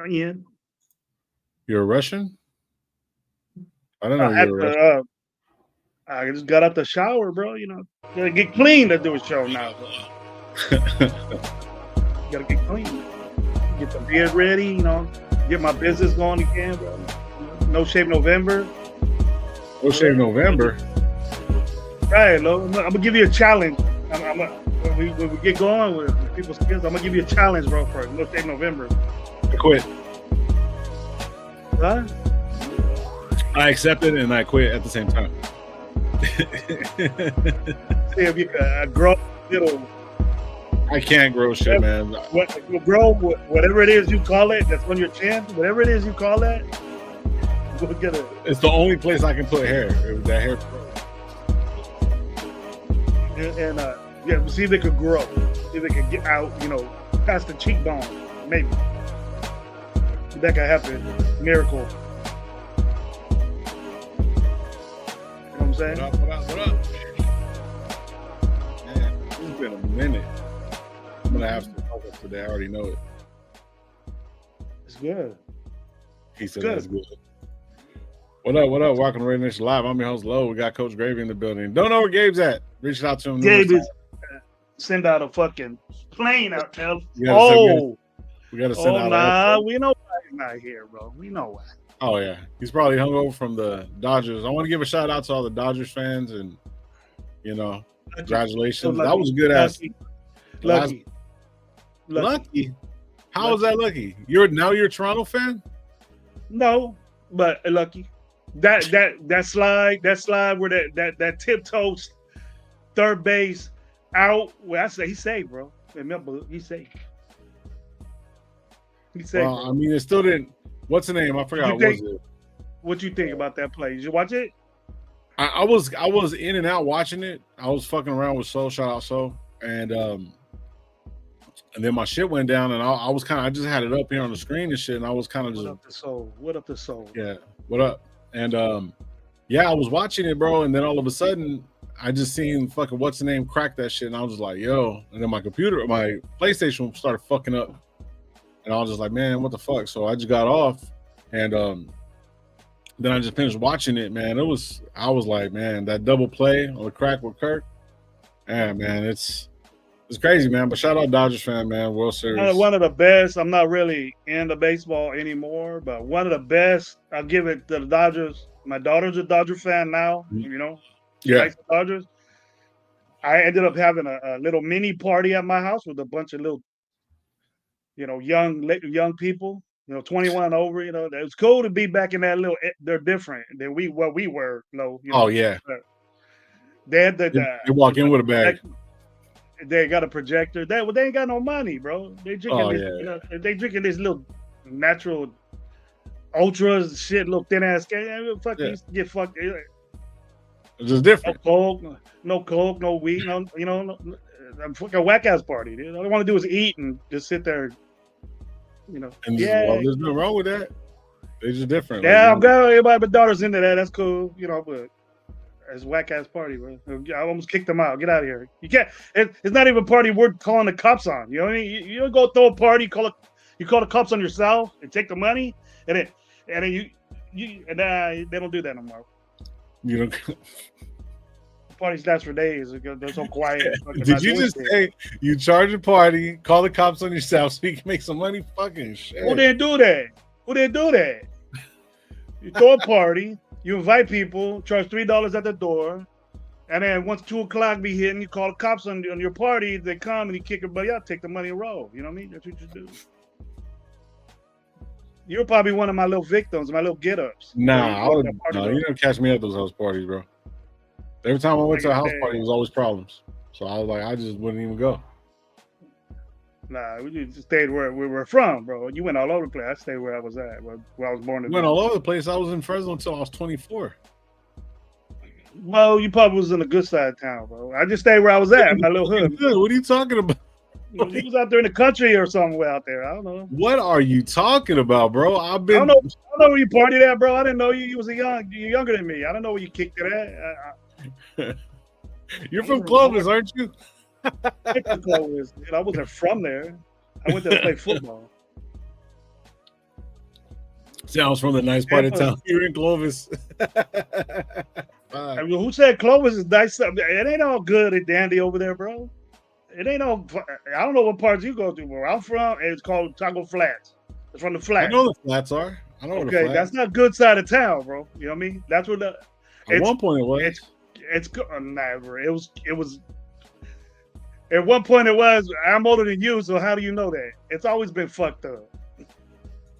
Yeah. You're a Russian? I don't know At you're a Russian. the I just got out the shower, bro. Gotta get clean to do a show now, bro. You gotta get clean. Get the beard ready, get my business going again, bro. No Shave November. No Shave November. Right, I'm gonna give you a challenge. When we get going with people's skills, I'm gonna give you a challenge, bro, for No Shave November. I quit. Huh? I accepted and I quit at the same time. See if you can grow little. I can't grow shit, man. Grow whatever it is you call it. That's on your chin. Whatever it is you call that. We'll get it. It's the only place I can put hair. That hair. And yeah, see if it could grow. See if it could get out. Past the cheekbone, maybe. That could happen. Miracle. You know what I'm saying? What up? Man, it's been a minute. I'm gonna have to talk up today. I already know it. It's good. He said that's good. What up? Welcome to Radio Nation Live. I'm your host, Lo. We got Coach Gravy in the building. Don't know where Gabe's at. Reached out to him. Gabe is send out a fucking plane out there. We gotta send out. Nah, we know why he's not here, bro. We know why. Oh yeah, he's probably hungover from the Dodgers. I want to give a shout out to all the Dodgers fans, and congratulations. That was a good ass. Lucky. How is that lucky? You're a Toronto fan? No, but lucky. That slide where that tiptoe third base out. Well, I say he's safe, bro. Remember, he's safe. He's safe. Well, I mean, it still didn't. What's the name? I forgot. What was it? What you think about that play? Did you watch it? I was in and out watching it. I was fucking around with Soul. Shout out Soul. And then my shit went down, and I just had it up here on the screen and shit, and I was kind of just. What up the soul? Yeah. What up? And I was watching it, bro, and then all of a sudden I just seen fucking what's the name crack that shit, and I was just like, yo, and then my PlayStation started fucking up. And I was just like, man, what the fuck? So I just got off, and then I just finished watching it, man. I was like, man, that double play on the crack with Kirk, man, it's crazy, man. But shout out Dodgers fan, man. World Series. One of the best. I'm not really into baseball anymore, but one of the best. I'll give it to the Dodgers. My daughter's a Dodger fan now, She likes the Dodgers. I ended up having a little mini party at my house with a bunch of little young people, 21 and over. It's cool to be back in that little. They're different than what we were. Oh yeah. They had they walk in with a bag. They got a projector. They ain't got no money, bro. They drinking they drinking this little natural ultras shit, little thin ass. Get fucked. It's just different. No coke, no weed, no fucking whack ass party, dude. All I want to do is eat and just sit there. And there's nothing wrong with that. They're just different. Yeah, I'm glad everybody but daughter's into that. That's cool, but it's whack ass party, bro. I almost kicked them out. Get out of here. You can't. It's not even a party worth calling the cops on. You know what I mean? You don't go throw a party. You call the cops on yourself and take the money, and then they don't do that no more. You don't. Parties last for days. They're so quiet. Did you just say you charge a party, call the cops on yourself so you can make some money? Fucking shit. Who didn't do that? You throw a party, you invite people, charge $3 at the door, and then once 2:00 be hitting, you call the cops on your party. They come and you kick everybody out, take the money and roll. You know what I mean? That's what you do. You're probably one of my little victims, my little get-ups. Nah, you don't catch me at those house parties, bro. Every time I went to a house party, it was always problems. So I was like, I just wouldn't even go. Nah, we just stayed where we were from, bro. You went all over the place. I stayed where I was at, where I was born. Went all over the place. I was in Fresno until I was 24. Well, you probably was in the good side of town, bro. I just stayed where I was at, my little hood. What are you talking about? You was out there in the country or somewhere out there. I don't know. What are you talking about, bro? I don't know where you partied at, bro. I didn't know you was you're younger than me. I don't know where you kicked it at. You're from Clovis, aren't you? I wasn't from there. I went there to play football. Sounds from the nice part of town. You're in Clovis. I mean, who said Clovis is nice? It ain't all good and dandy over there, bro. It ain't all. I don't know what parts you go to, where I'm from. It's called Taco Flats. It's from the flats. I know the flats are. I know. Okay, that's not good side of town, bro. You know what I mean? That's what the. At one point it was. It's good. Never. It was. At one point it was. I'm older than you, so how do you know that? It's always been fucked up.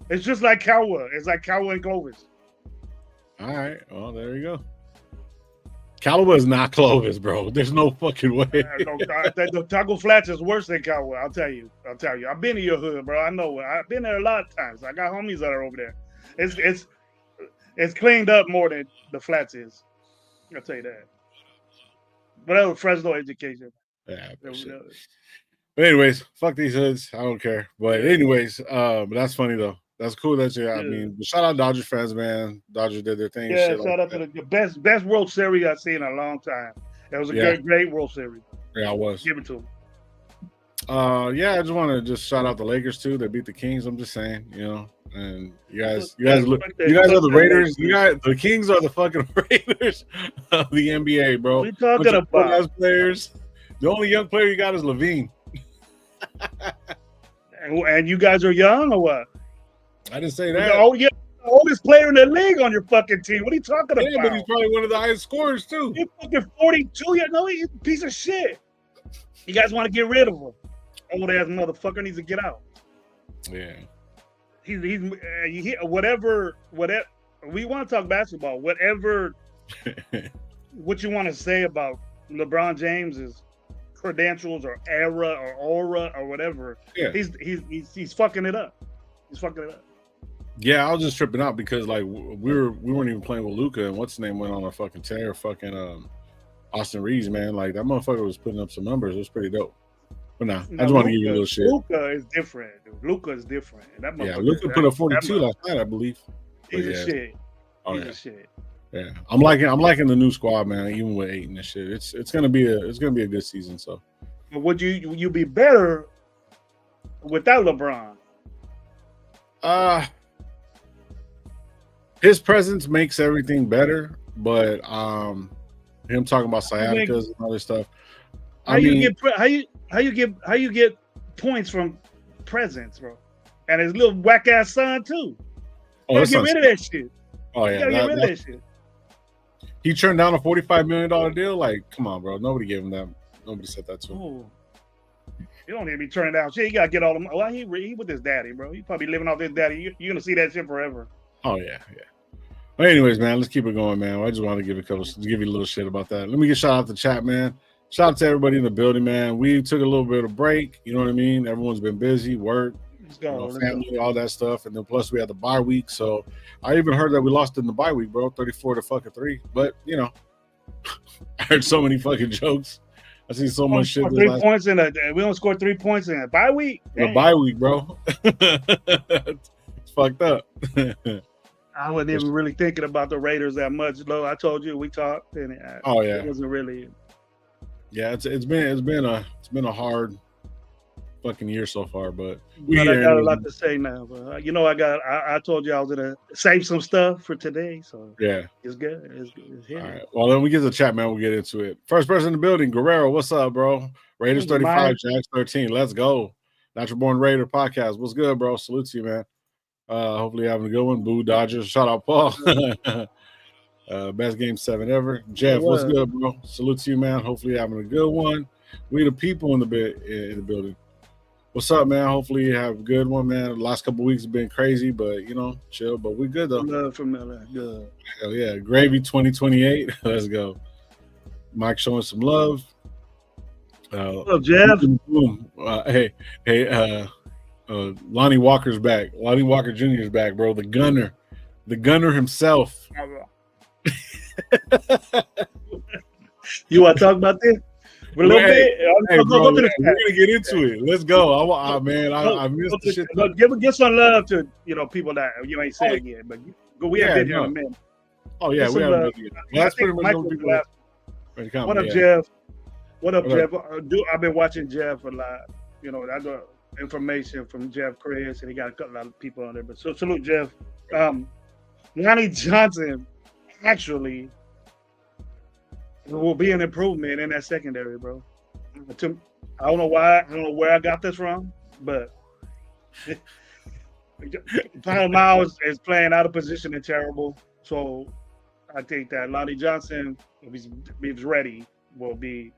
It's just like Cowwood. It's like Cowwood and Clovis. All right. Well, there you go. Cowwood is not Clovis, bro. There's no fucking way. The Taco Flats is worse than Cowwood. I'll tell you. I've been in your hood, bro. I know. I've been there a lot of times. I got homies that are over there. It's cleaned up more than the Flats is. I'll tell you that. Whatever, Fresno education. Yeah. But anyways, fuck these hoods. I don't care. But anyways, but that's funny though. That's cool that you. I mean, shout out Dodgers fans, man. Dodgers did their thing. Yeah, shout out to the best World Series I've seen in a long time. It was a great World Series. Yeah, it was. Give it to them. Yeah, I just want to shout out the Lakers too. They beat the Kings. I'm just saying, and you guys are the Raiders. The Kings are the fucking Raiders of the NBA, bro. What are you talking about? Players. The only young player you got is Levine. And you guys are young or what? I didn't say that. Oh, yeah, the oldest player in the league on your fucking team. What are you talking about? Yeah, but he's probably one of the highest scorers too. He's fucking 42. He's a piece of shit. You guys want to get rid of him? Old ass motherfucker needs to get out. Yeah. He's whatever we want to talk basketball. Whatever what you want to say about LeBron James's credentials or era or aura or whatever. Yeah. He's fucking it up. He's fucking it up. Yeah, I was just tripping out because like we weren't even playing with Luka and what's his name went on a fucking tear. Fucking Austin Reeves, man, like that motherfucker was putting up some numbers. It was pretty dope. But I just want to give you a little shit. Luka is different. Luka is different. Luka put up 42 last night, I believe. He's a shit. Oh, he's a shit. Yeah, I'm liking the new squad, man. Even with 8 and this shit, it's gonna be a good season. So, but would you be better without LeBron? His presence makes everything better, but him talking about sciaticas and all this stuff. How you get points from presence, bro? And his little whack ass son too. Oh, get rid of that shit. Oh yeah, get rid of that shit. He turned down a $45 million deal. Like, come on, bro. Nobody gave him that. Nobody said that to him. Ooh. You don't need to be turning down shit. You gotta get all the money. Well, he with his daddy, bro. He probably living off his daddy. You're gonna see that shit forever. Oh yeah. Well, anyways, man, let's keep it going, man. I just want to give you a little shit about that. Let me get shout out to chat, man. Shout out to everybody in the building, man. We took a little bit of break. You know what I mean? Everyone's been busy, work, family, all that stuff, and then plus we had the bye week. So I even heard that we lost in the bye week, bro, 34-3. But I heard so many fucking jokes. I see so much shit. 3 points we don't score 3 points in a bye week. The bye week, bro. It's fucked up. I wasn't even really thinking about the Raiders that much, though. I told you we talked, and it wasn't really. Yeah, it's been a hard fucking year so far, but I got a lot to say now. But I told you I was gonna save some stuff for today, so yeah, it's good. It's here. All right. Well, then we get to the chat, man. We'll get into it. First person in the building, Guerrero. What's up, bro? Raiders 35, Jags 13. Let's go. Natural Born Raider podcast. What's good, bro? Salute to you, man. Hopefully you're having a good one. Boo Dodgers. Shout out Paul. Best game 7 ever. Jeff, what's good, bro? Salute to you, man. Hopefully you're having a good one. We the people in the building. What's up, man? Hopefully you have a good one, man. The last couple weeks have been crazy, but chill. But we good though. Love from LA. Good. Hell yeah. Gravy 2028. Let's go. Mike showing some love. What's up, Jeff? Lonnie Walker's back. Lonnie Walker Jr. is back, bro. The gunner himself. You want to talk about this? A little bit. Hey, bro, we're gonna get into it. Let's go. I missed the shit. Look, give some love to people that you ain't said yet, but we have been here in a minute. Oh yeah, we have been here. That's pretty much what up, Jeff? What up, Jeff? I've been watching Jeff a lot. I got information from Jeff Chris, and he got a lot of people on there. But so salute, Jeff. Lonnie Johnson actually will be an improvement in that secondary, bro. I don't know why. I don't know where I got this from, but Palomar is playing out of position and terrible. So I think that Lonnie Johnson, if he's ready, will be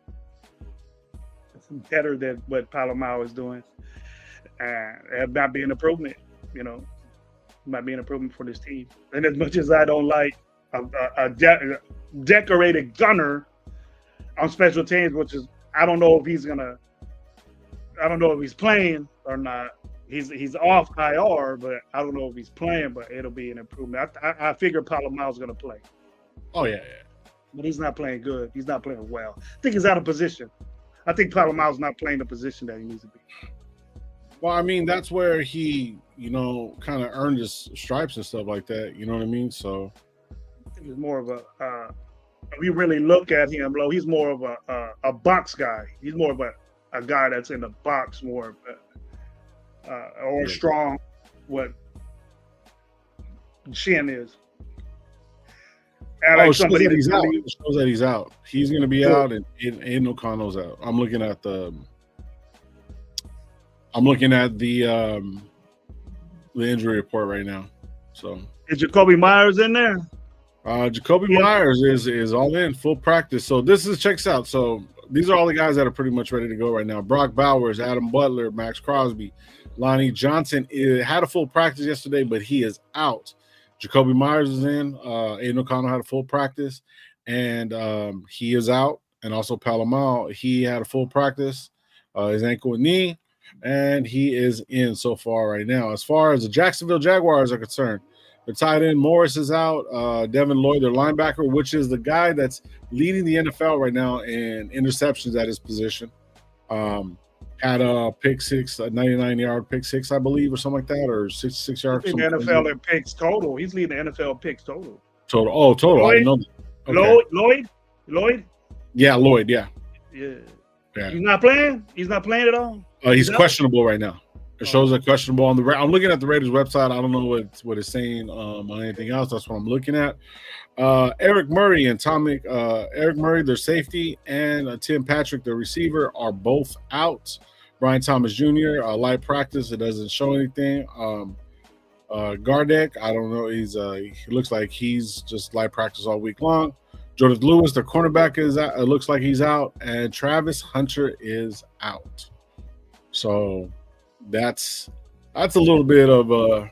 better than what Palomar is doing. And it might be an improvement, you know, might be an improvement for this team. And as much as I don't like a decorated gunner on special teams, which is I don't know if he's playing or not. He's off IR, but I don't know if he's playing. But it'll be an improvement. I figure Palomao's going to play. Oh yeah. But he's not playing good. He's not playing well. I think he's out of position. I think Palomao's not playing the position that he needs to be. Well, I mean, that's where he, kind of earned his stripes and stuff like that. You know what I mean? So I think he's more of a. If you really look at him, he's more of a box guy. He's more of a guy that's in the box more, or strong. What Shin is. It shows that he's out. It shows that he's out. He's going to be out, and Aiden O'Connell's out. I'm looking at the injury report right now. So is Jacoby Myers in there? Jacoby Myers is all in full practice. So checks out. So these are all the guys that are pretty much ready to go right now. Brock Bowers, Adam Butler, Max Crosby, Lonnie Johnson had a full practice yesterday, but he is out. Jacoby Myers is in. Aiden O'Connell had a full practice, and he is out. And also Palomar, he had a full practice, his ankle and knee, and he is in so far right now. As far as the Jacksonville Jaguars are concerned, the tight end Morris is out. Devin Lloyd, their linebacker, which is the guy that's leading the NFL right now in interceptions at his position. Had a pick six, a 99-yard pick six, I believe, or something like that, or 66 yards. He's leading the NFL in picks total. He's leading the NFL picks total. Total. Oh, total. Lloyd, I didn't know that. Okay. Lloyd? Yeah, Lloyd, yeah. Yeah. He's not playing? He's not playing at all? He's questionable right now. It shows a questionable on the. I'm looking at the Raiders website. I don't know what it's saying on anything else. That's what I'm looking at. Eric Murray and Eric Murray, their safety, and Tim Patrick, their receiver, are both out. Brian Thomas Jr., light practice. It doesn't show anything. Gardeck, I don't know. He looks like he's just light practice all week long. Jordan Lewis, their cornerback, is out. It looks like he's out, and Travis Hunter is out. So that's a little bit of a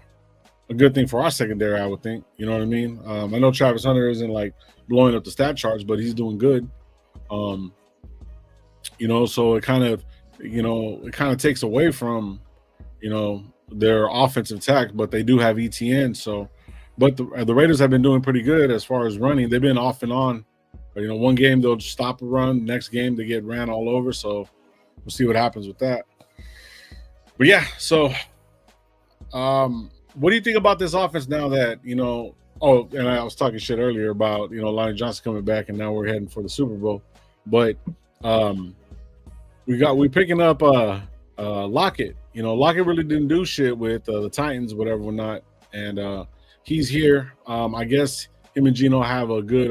good thing for our secondary, I would think. You know what I mean? I know Travis Hunter isn't like blowing up the stat charts, but he's doing good. So it kind of takes away from, their offensive attack, but they do have ETN. So, but the Raiders have been doing pretty good as far as running. They've been off and on. But, one game they'll just stop a run. Next game they get ran all over. So we'll see what happens with that. But yeah, so what do you think about this offense now that, and I was talking shit earlier about, Lonnie Johnson coming back and now we're heading for the Super Bowl. But we're picking up Lockett. Lockett really didn't do shit with the Titans, whatever or not. And he's here. I guess him and Gino have a good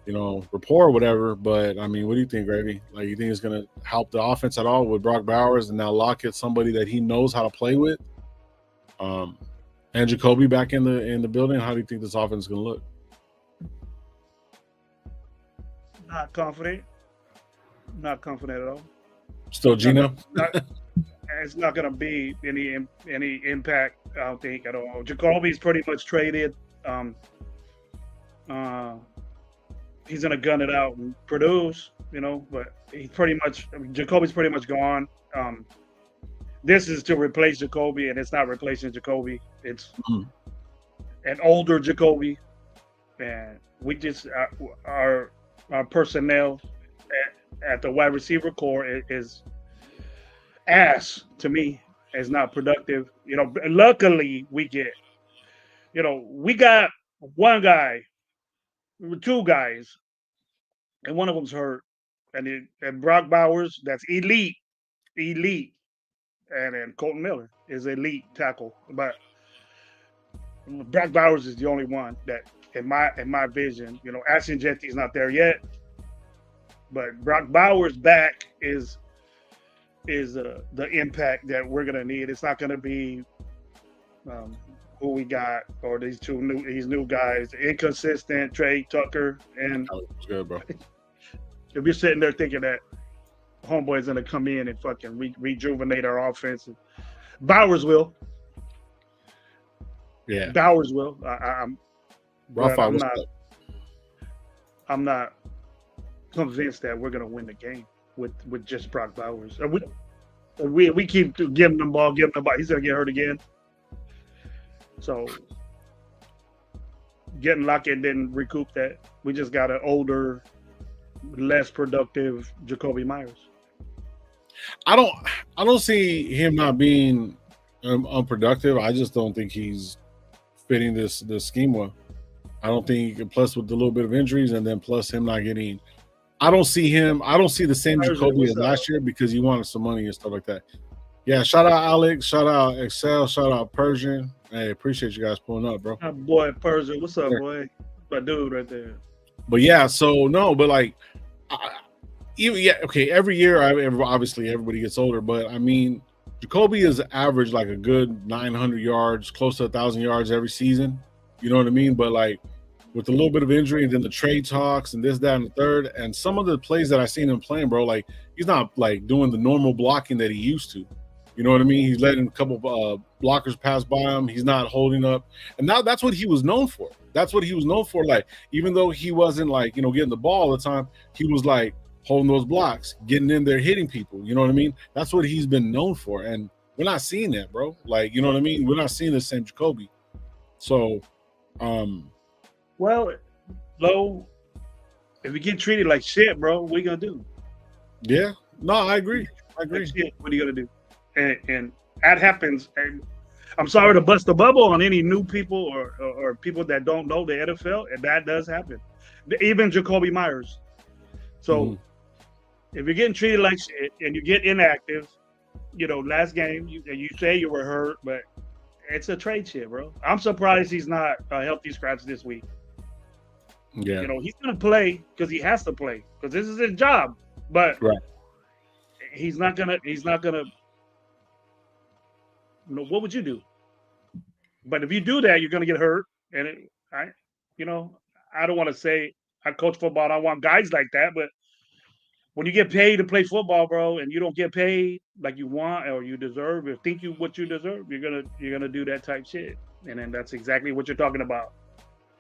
rapport or whatever. But I mean, what do you think, Gravy? Like, you think it's gonna help the offense at all with Brock Bowers and now Lockett, somebody that he knows how to play with? And Jacoby back in the building. How do you think this offense is gonna look? Not confident at all. Still Gino? It's not going to be any impact, I don't think, at all. Jacoby's pretty much traded. He's going to gun it out and produce, but Jacoby's pretty much gone. This is to replace Jacoby, and it's not replacing Jacoby. It's an older Jacoby, and we just our personnel at the wide receiver core is ass to me. Is not productive. Luckily we got one guy, two guys, and one of them's hurt, and Brock Bowers, that's elite, and then Colton Miller is elite tackle. But Brock Bowers is the only one that, in my vision, Ashton Jetty's not there yet, but Brock Bowers back is the impact that we're gonna need. It's not gonna be who we got or these new guys, inconsistent Trey Tucker, and That was good, bro. if you're sitting there thinking that homeboy's gonna come in and fucking rejuvenate our offense, Bowers will. Yeah, Bowers will. I'm not convinced that we're gonna win the game with just Brock Bowers. We keep giving him the ball. He's gonna get hurt again. So getting Lockett didn't recoup that. We just got an older, less productive Jacoby Myers. I don't see him not being unproductive. I just don't think he's fitting this schema. I don't think, plus with a little bit of injuries, and then plus him not getting. I don't see the same Jacoby as last year because he wanted some money and stuff like that. Yeah, shout out Alex, shout out Excel, shout out Persian. Hey, appreciate you guys pulling up, bro. My boy Persian, what's up, boy? My dude right there. But yeah, so no, but like, okay. Every year, obviously everybody gets older, but I mean, Jacoby is average like a good 900 yards, close to 1,000 yards every season. You know what I mean? But like, with a little bit of injury and then the trade talks and this, that, and the third, and some of the plays that I seen him playing, bro, like he's not like doing the normal blocking that he used to. You know what I mean? He's letting a couple of blockers pass by him. He's not holding up. And now that's what he was known for. That's what he was known for. Like, even though he wasn't like, getting the ball all the time, he was like holding those blocks, getting in there, hitting people. You know what I mean? That's what he's been known for. And we're not seeing that, bro. Like, you know what I mean? We're not seeing the same Jacoby. So, well, Lo, if we get treated like shit, bro, what are you gonna do? Yeah. No, I agree. What are you gonna do? And that happens. And I'm sorry to bust the bubble on any new people or people that don't know the NFL, and that does happen. Even Jacoby Myers. So if you're getting treated like shit and you get inactive, last game you say you were hurt, but it's a trade shit, bro. I'm surprised he's not a healthy scratch this week. Yeah, he's gonna play because he has to play because this is his job. But he's not gonna. What would you do? But if you do that, you're gonna get hurt. And I don't want to say I coach football. And I want guys like that, but when you get paid to play football, bro, and you don't get paid like you want or you deserve or think what you deserve, you're gonna do that type shit. And then that's exactly what you're talking about.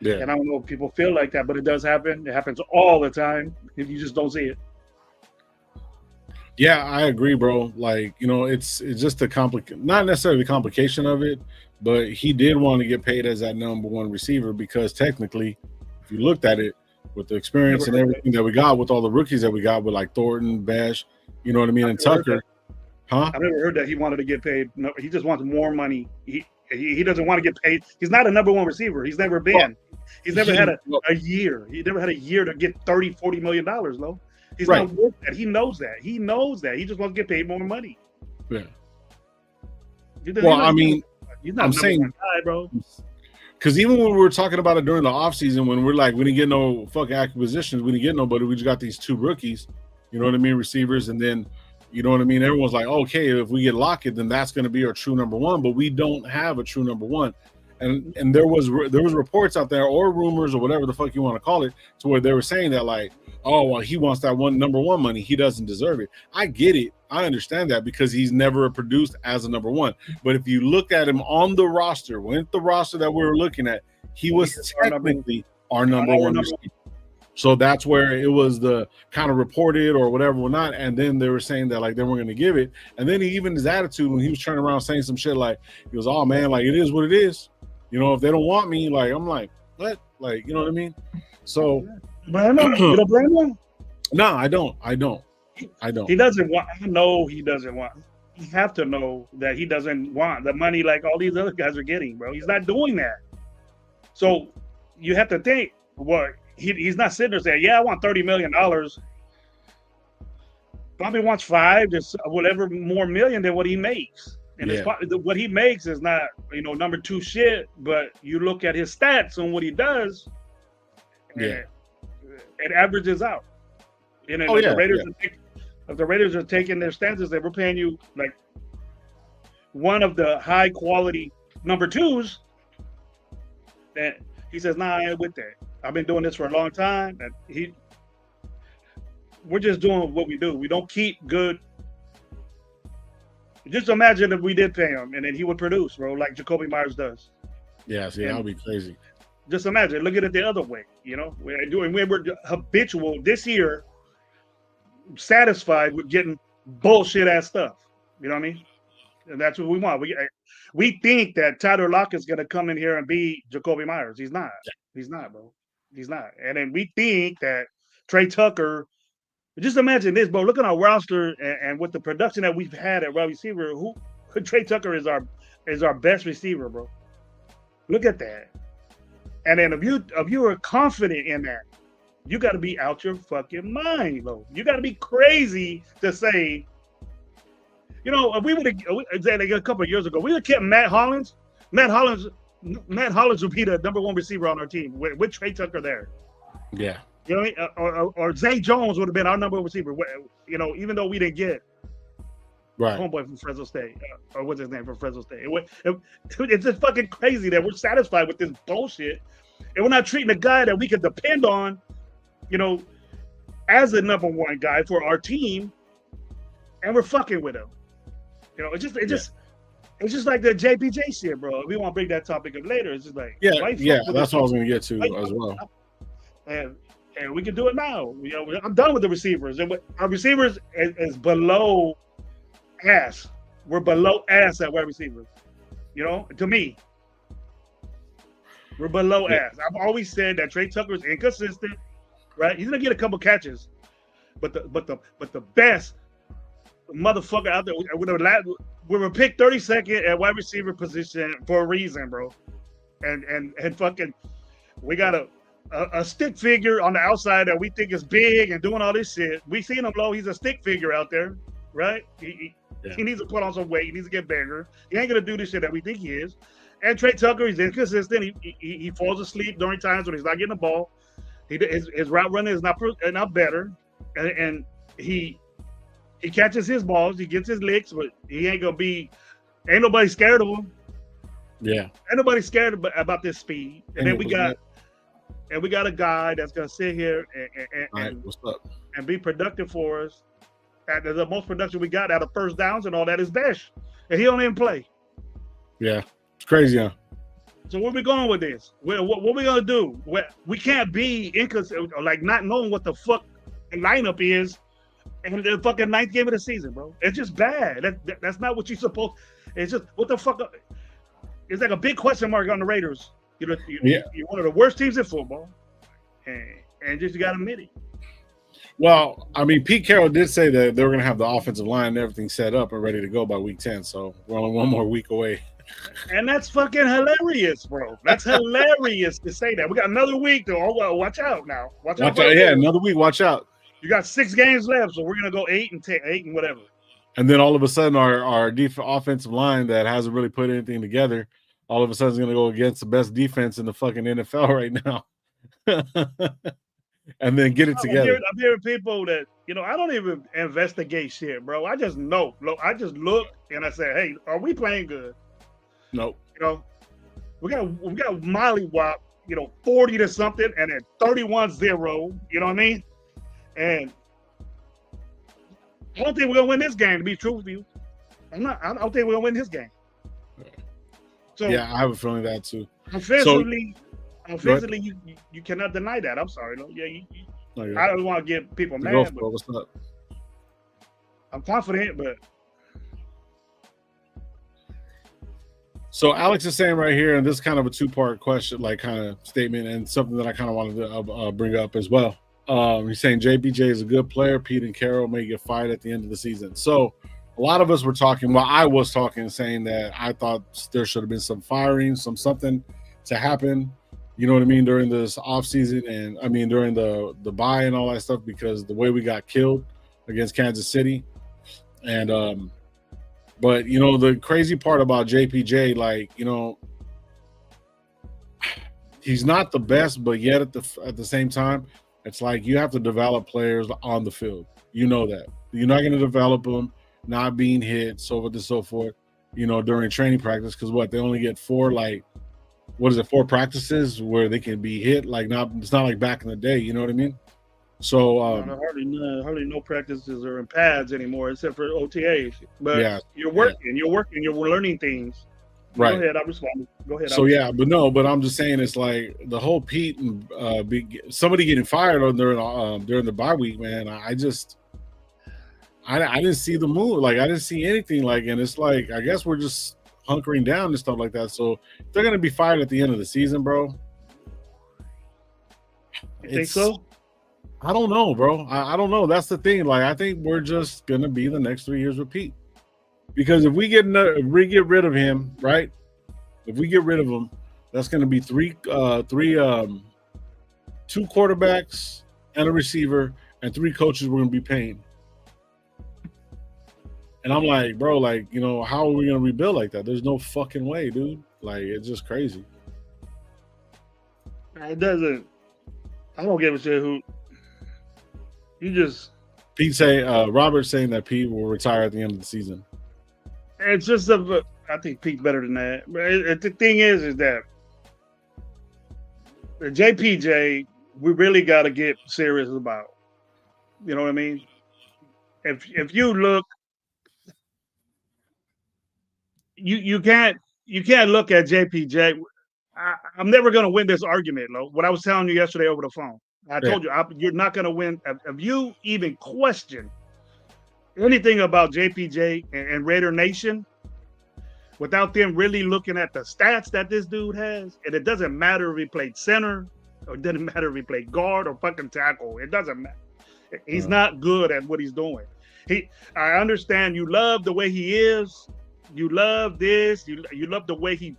Yeah. And I don't know if people feel like that, but it does happen. It happens all the time. If you just don't see it. Yeah, I agree, bro. Like, it's just not necessarily the complication of it, but he did want to get paid as that number one receiver because technically, if you looked at it with the experience and everything that we got with all the rookies that we got with like Thornton, Bash, you know what I mean, and Tucker. I've never heard that he wanted to get paid. No, he just wants more money. He doesn't want to get paid. He's not a number one receiver. He's never been. He's never had a year. He never had a year to get $30-40 million, though. He's not worth that. He knows that. He just wants to get paid more money. Yeah. Well, he's not I'm saying, guy, bro. Because even when we were talking about it during the offseason, when we're like, we didn't get no fucking acquisitions, we didn't get nobody. We just got these two rookies, you know what I mean, receivers, and then, you know what I mean, everyone's like, okay, if we get Lockett, then that's going to be our true number one. But we don't have a true number one. And there was reports out there or rumors or whatever the fuck you want to call it to where they were saying that like, oh, well, he wants that number one money. He doesn't deserve it. I get it. I understand that because he's never produced as a number one. But if you look at him on the roster, with the roster that we were looking at, he was technically our number one receiver. So that's where it was the kind of reported or whatever or not. And then they were saying that like they weren't going to give it. And then even his attitude when he was turning around saying some shit like, he was, oh man, like it is what it is. If they don't want me, like I'm like, what? Like, you know what I mean? So blame him? You don't blame him? No, I don't. He doesn't want. I know he doesn't want. You have to know that he doesn't want the money like all these other guys are getting, bro. He's not doing that. So you have to think, he's not sitting there saying, yeah, I want $30 million. Probably wants 5 to whatever more million than what he makes. And what he makes is not, number two shit, but you look at his stats on what he does, and it averages out. If the Raiders are taking their stances that we're paying you like one of the high quality number twos, and he says, "Nah, I ain't with that. I've been doing this for a long time." And we're just doing what we do. We don't keep good. Just imagine if we did pay him and then he would produce, bro, like Jacoby Myers does. Yeah, see, that would be crazy. Just imagine, look at it the other way. We're habitual this year, satisfied with getting bullshit ass stuff. You know what I mean? And that's what we want. We think that Tyler Lockett is going to come in here and be Jacoby Myers. He's not. He's not, bro. He's not. And then we think that Trey Tucker. Just imagine this, bro. Look at our roster and with the production that we've had at wide receiver. Trey Tucker is our best receiver, bro. Look at that. And then if you are confident in that, you got to be out your fucking mind, bro. You got to be crazy to say, if we would have a couple of years ago, we would have kept Matt Hollins. Matt Hollins would be the number one receiver on our team with Trey Tucker there. Yeah. You know what I mean? Or Zay Jones would have been our number one receiver. Even though we didn't get homeboy from Fresno State, or what's his name from Fresno State. It's just fucking crazy that we're satisfied with this bullshit, and we're not treating a guy that we can depend on, as the number one guy for our team, and we're fucking with him. It's just like the JPJ shit, bro. We won't bring that topic up later. It's just like that's what I was going to get to as well. And we can do it now. I'm done with the receivers. And our receivers is below ass. We're below ass at wide receiver. To me, we're below ass. I've always said that Trey Tucker is inconsistent. Right? He's gonna get a couple catches, but the best motherfucker out there. We were picked 32nd at wide receiver position for a reason, bro. And fucking, we got a stick figure on the outside that we think is big and doing all this shit. We seen him low. He's a stick figure out there, right? He needs to put on some weight. He needs to get bigger. He ain't gonna do this shit that we think he is. And Trey Tucker, he's inconsistent. He falls asleep during times when he's not getting the ball. His route running is not better, and he catches his balls. He gets his licks, but he ain't gonna be. Ain't nobody scared of him. Yeah, ain't nobody scared about this speed. And then we got a guy that's gonna sit here and be productive for us. And the most production we got out of first downs and all that is Besh, and he don't even play. Yeah, it's crazy, huh? So where we going with this? What we gonna do? We can't be inconsistent, like not knowing what the fuck the lineup is, in the fucking 9th game of the season, bro. It's just bad. That's not what you're supposed. It's just what the fuck. It's like a big question mark on the Raiders. You're one of the worst teams in football, and just you got to admit it. Well, I mean, Pete Carroll did say that they were going to have the offensive line and everything set up and ready to go by week 10. So we're only one more week away. And that's fucking hilarious, bro. That's hilarious to say that. We got another week, though. Oh, well, watch out now. Watch out. Yeah, another week. Watch out. You got 6 games left, so we're going to go 8 and 10, 8 and whatever. And then all of a sudden, our offensive line that hasn't really put anything together, all of a sudden is going to go against the best defense in the fucking NFL right now. And then get it together. I'm hearing people that, I don't even investigate shit, bro. I just know. I just look and I say, hey, are we playing good? Nope. We got Molly Wop, 40 to something and then 31-0. You know what I mean? And I don't think we're gonna win this game, to be true with you. I don't think we're gonna win this game. So yeah, I have a feeling that too. Offensively, you cannot deny that. I'm sorry, no. Yeah, I don't want to get people mad. But what's up? I'm confident, but so Alex is saying right here, and this is kind of a 2-part question, like kind of statement, and something that I kind of wanted to bring up as well. He's saying JBJ is a good player. Pete and Carroll may get fired at the end of the season. So a lot of us were talking. Well, I was talking, saying that I thought there should have been some firing, something to happen. You know what I mean, during this offseason, and I mean during the bye and all that stuff, because the way we got killed against Kansas City, and But you know, the crazy part about JPJ, like, you know, he's not the best, but yet at the same time, it's like you have to develop players on the field. You know that you're not going to develop them not being hit, so forth and so forth. You know, during training practice, because what they only get 4, like, what is it, 4 practices where they can be hit. Like, not it's not like back in the day. You know what I mean? So No, hardly no practices are in pads anymore, except for OTAs. But yeah, you're working, you're learning things. right. Go ahead, I respond. Go ahead. So yeah, but I'm just saying, it's like the whole Pete and somebody getting fired on during the bye week, man. I didn't see the move. Like, I didn't see anything. Like, and it's like, I guess we're just hunkering down and stuff like that. So if they're gonna be fired at the end of the season, bro. You think so? I don't know, bro. I don't know. That's the thing. Like, I think we're just gonna be the next 3 years with Pete, because if we get rid of him, right? If we get rid of him, that's gonna be 2 quarterbacks and a receiver and 3 coaches we're gonna be paying. And I'm like, bro, like, you know, how are we gonna rebuild like that? There's no fucking way, dude. Like, it's just crazy. It doesn't. I don't give a shit who. You just. Robert's saying that Pete will retire at the end of the season. It's just I think Pete's better than that. But the thing is that the JPJ, we really got to get serious about. You know what I mean? If you look, you can't look at JPJ. I'm never going to win this argument, Lo. What I was telling you yesterday over the phone. I told you you're not going to win if you even question anything about JPJ and Raider Nation without them really looking at the stats that this dude has. And it doesn't matter if he played center, or it doesn't matter if he played guard or fucking tackle. It doesn't matter. He's not good at what he's doing. I understand you love the way he is. You love this. You love the way he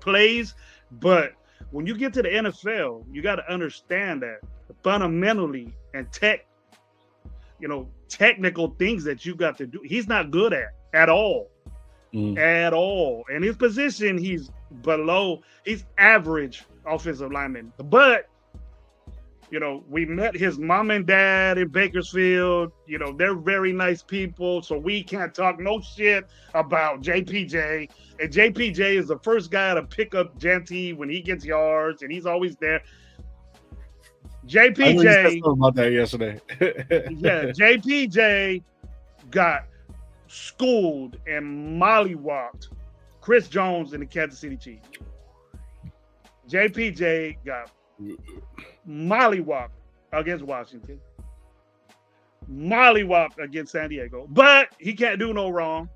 plays. But when you get to the NFL, you got to understand that fundamentally and technical things that you got to do, he's not good at all. At all. In his position, he's average offensive lineman. But, you know, we met his mom and dad in Bakersfield. You know, they're very nice people, so we can't talk no shit about JPJ. And JPJ is the first guy to pick up Genty when he gets yards, and he's always there. JPJ. I said something about that yesterday. Yeah, JPJ got schooled and mollywopped Chris Jones and the Kansas City Chiefs. JPJ got mollywopped against Washington, mollywopped against San Diego, but he can't do no wrong.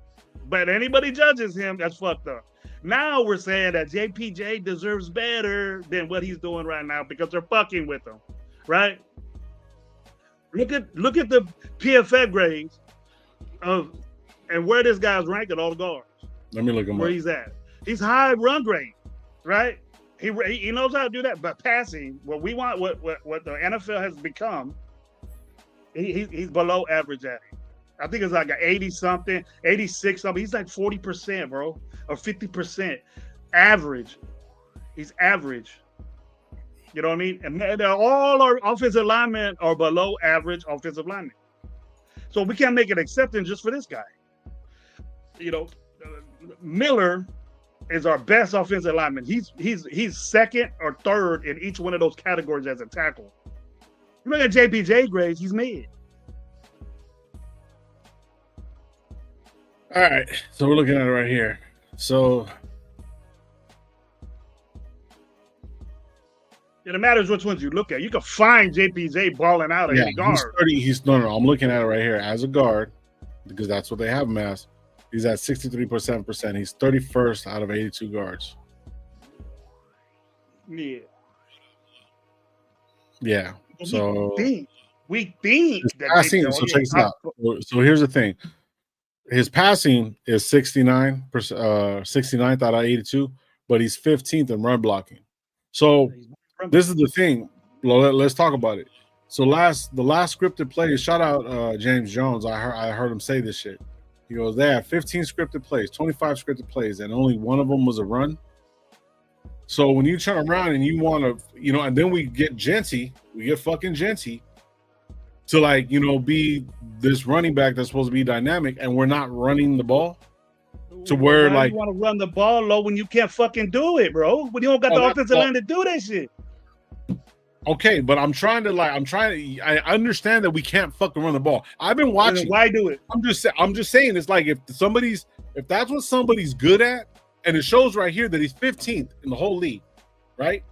But anybody judges him, that's fucked up. Now we're saying that JPJ deserves better than what he's doing right now because they're fucking with him, right? Look at the PFF grades of and where this guy's ranked at all the guards. Let me look him where up. he's at. He's high run grade, right? He knows how to do that, but passing, what we want, what the NFL has become, he's below average at it. I think it's like an 80-something, 86-something. He's like 40%, bro, or 50% average. He's average. You know what I mean? And all our offensive linemen are below average offensive linemen. So we can't make an exception just for this guy. You know, Miller is our best offensive lineman. He's second or third in each one of those categories as a tackle. You look at JPJ grades, he's mid. All right, so we're looking at it right here. So it matters which ones you look at. You can find JPJ balling out at any guard. No, I'm looking at it right here as a guard because that's what they have him as. He's at 63%. He's 31st out of 82 guards. Yeah. Yeah. So we think that passing. So check this out. So here's the thing. His passing is 69th out of 82, but he's 15th in run blocking. So this is the thing. Let's talk about it. So the last scripted play, shout out James Jones. I heard him say this shit. He goes, they had 15 scripted plays, 25 scripted plays, and only one of them was a run. So when you turn around and you want to, and then we get fucking Genty to like, be this running back that's supposed to be dynamic, and we're not running the ball to where Why like you want to run the ball low when you can't fucking do it, bro? When you don't got the offensive line to do that shit. Okay, but I understand that we can't fucking run the ball. I've been watching. Why do it? I'm just saying it's like if that's what somebody's good at, and it shows right here that he's 15th in the whole league, right?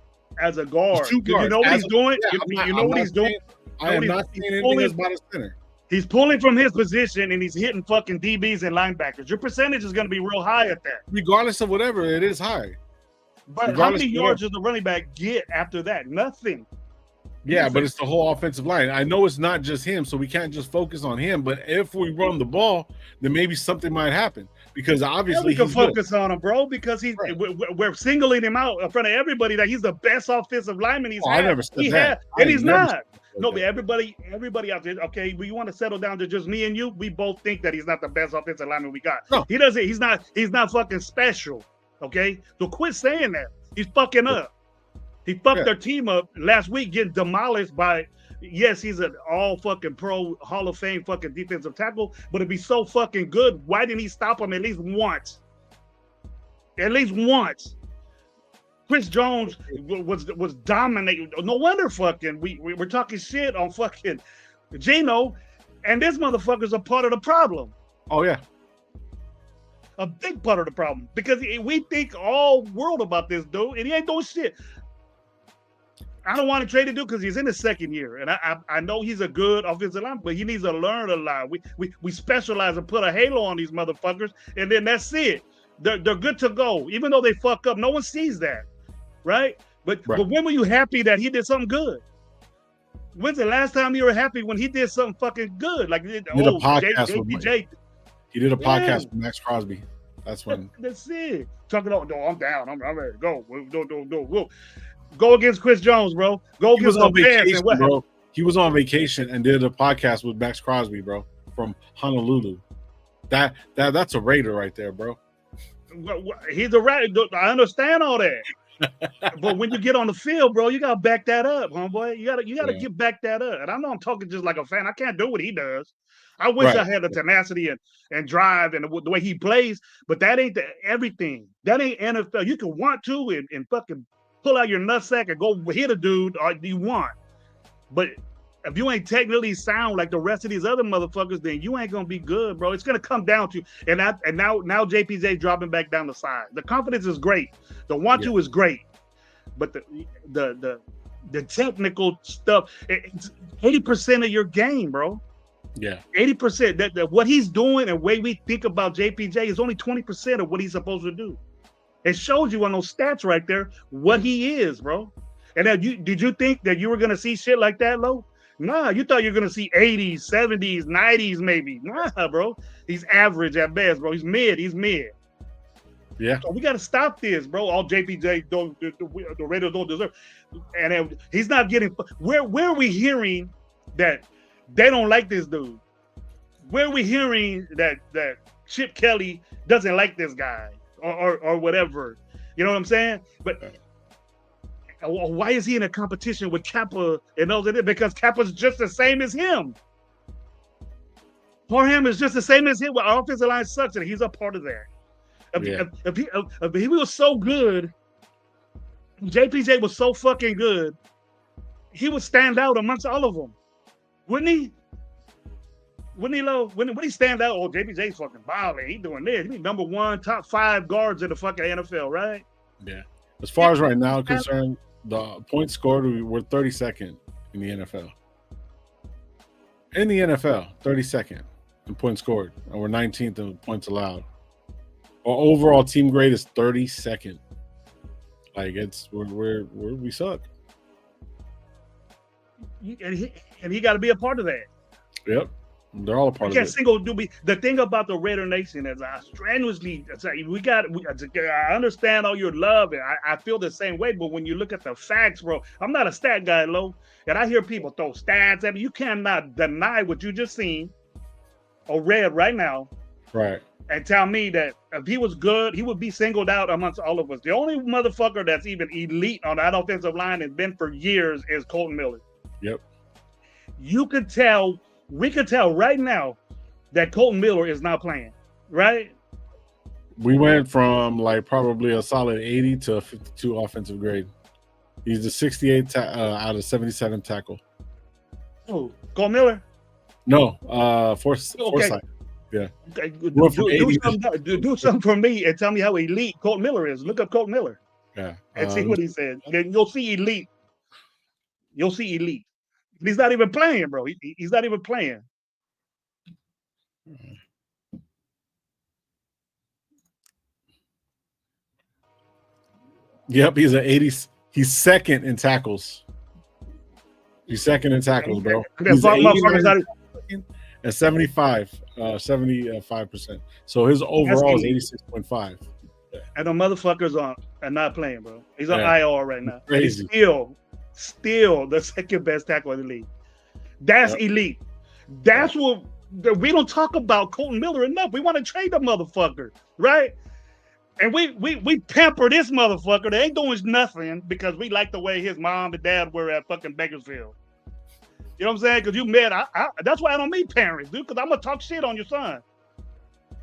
As a guard. You know what he's doing? Yeah, you know what he's doing? I am not seeing anything as about a center. He's pulling from his position and he's hitting fucking DBs and linebackers. Your percentage is going to be real high at that. Regardless of whatever, it is high. But how many yards does the running back get after that? Nothing. Yeah, but it's the whole offensive line. I know it's not just him, so we can't just focus on him. But if we run the ball, then maybe something might happen. Because obviously we can focus on him, bro, because we're singling him out in front of everybody that he's the best offensive lineman he's had. I never said that. And he's not. No, but everybody out there, okay, we want to settle down to just me and you. We both think that he's not the best offensive lineman we got. No. He doesn't. He's not fucking special, okay? So quit saying that. He's fucking up. He fucked their team up last week, getting demolished by, yes, he's an all fucking pro Hall of Fame fucking defensive tackle, but it'd be so fucking good. Why didn't he stop him at least once? At least once. Chris Jones was dominating. No wonder fucking we're talking shit on fucking Geno, and this motherfucker's a part of the problem. Oh yeah. A big part of the problem. Because we think all world about this dude, and he ain't doing shit. I don't want to trade the dude because he's in his second year, and I know he's a good offensive lineman, but he needs to learn a lot. We specialize and put a halo on these motherfuckers, and then that's it. They're good to go, even though they fuck up. No one sees that, right? But when were you happy that he did something good? When's the last time you were happy when he did something fucking good? Like he did a podcast JPJ. He did a podcast with Max Crosby. That's when. That's it. Talking about, no, I'm down. I'm ready to go. Go against Chris Jones, bro. Go against the Bears. Bro. He was on vacation and did a podcast with Max Crosby, bro, from Honolulu. That's a Raider right there, bro. He's a Raider. I understand all that. But when you get on the field, bro, you gotta back that up, homeboy. You gotta get back that up. And I know I'm talking just like a fan. I can't do what he does. I wish I had the tenacity and drive and the way he plays, but that ain't everything. That ain't NFL. You can want to and fucking pull out your nutsack and go hit a dude or you want. But if you ain't technically sound like the rest of these other motherfuckers, then you ain't gonna be good, bro. It's gonna come down to and now JPJ dropping back down the side. The confidence is great. The want-to is great, but the technical stuff, it's 80% of your game, bro. Yeah, 80%. That what he's doing and way we think about JPJ is only 20% of what he's supposed to do. It shows you on those stats right there what he is, bro. And did you think that you were gonna see shit like that, Lo? Nah, you thought you were gonna see 80s, 70s, 90s, maybe. Nah, bro. He's average at best, bro. He's mid. Yeah. So we gotta stop this, bro. All JPJ the Raiders don't deserve. And he's not getting. Where are we hearing that they don't like this dude? Where are we hearing that Chip Kelly doesn't like this guy or whatever? You know what I'm saying? But why is he in a competition with Kappa and those? Because Kappa's just the same as him. Parham is just the same as him. Well, our offensive line sucks, and he's a part of that. If he was so good, JPJ was so fucking good, he would stand out amongst all of them, wouldn't he? Wouldn't he, Lo? When he stand out, oh, JPJ's fucking balling. He doing this. He's number one, top 5 guards in the fucking NFL, right? Yeah. As far as right now concerned, the points scored, we're 32nd in the NFL. In the NFL, 32nd in points scored, and we're 19th in points allowed. Our overall team grade is 32nd. Like we suck. And he got to be a part of that. Yep, they're all a part of it. The thing about the Raider Nation is I strenuously say I understand all your love and I feel the same way. But when you look at the facts, bro, I'm not a stat guy, Lo, and I hear people throw stats at me. You cannot deny what you just seen or read right now. Right. and tell me that if he was good, he would be singled out amongst all of us. The only motherfucker that's even elite on that offensive line has been for years is Colton Miller. Yep. You could tell, we could tell right now that Colton Miller is not playing, right? We went from like probably a solid 80 to a 52 offensive grade. He's the 68 out of 77 tackle. Oh, Colton Miller? No, Forsyth. Yeah. Okay. Do something for me and tell me how elite Colton Miller is. Look up Colton Miller. Yeah. And see what he said. Then you'll see elite. You'll see elite. He's not even playing, bro. He's not even playing. Yep, he's an 80. He's second in tackles. He's second in tackles, bro. He's at 75%. So his overall is 86.5. And the motherfuckers are not playing, bro. He's on IR right now. Crazy. He's still the second best tackle in the league. That's elite. That's what we don't talk about Colton Miller enough. We want to trade the motherfucker, right? And we pamper this motherfucker. They ain't doing nothing because we like the way his mom and dad were at fucking Bakersfield. You know what I'm saying? Because you met. That's why I don't meet parents, dude. Because I'm gonna talk shit on your son.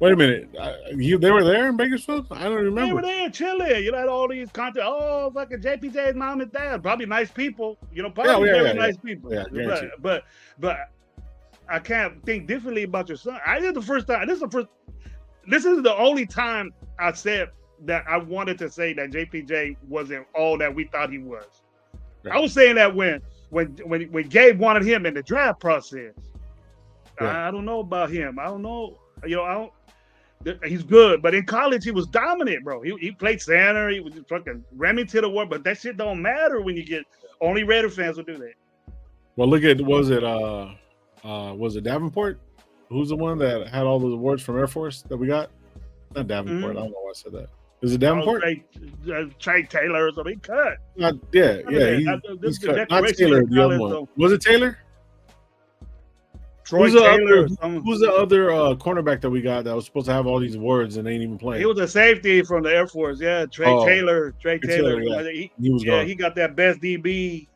Wait a minute. They were there in Bakersfield? I don't remember. They were there chilling. You know, had all these content. Oh, fucking JPJ's mom and dad. Probably nice people. You know, probably very nice people. Yeah, but I can't think differently about your son. This is the first time. This is the only time I said that I wanted to say that JPJ wasn't all that we thought he was. Right. I was saying that when Gabe wanted him in the draft process. Right. I don't know about him. I don't know. You know, he's good, but in college he was dominant, bro. He played center. He was just fucking ramming to the work, but that shit don't matter when you get. Only Raider fans will do that. Well, look at was it Davenport? Who's the one that had all those awards from Air Force that we got? Not Davenport. I don't know why I said that. Is it Davenport? Trey Taylor or something. He cut. He's cut. Not Taylor. The other one. Was it Taylor? Troy Taylor. Who's the other cornerback that we got that was supposed to have all these awards and ain't even playing? He was a safety from the Air Force. Yeah, Trey Taylor. Yeah. He was gone. He got that best DB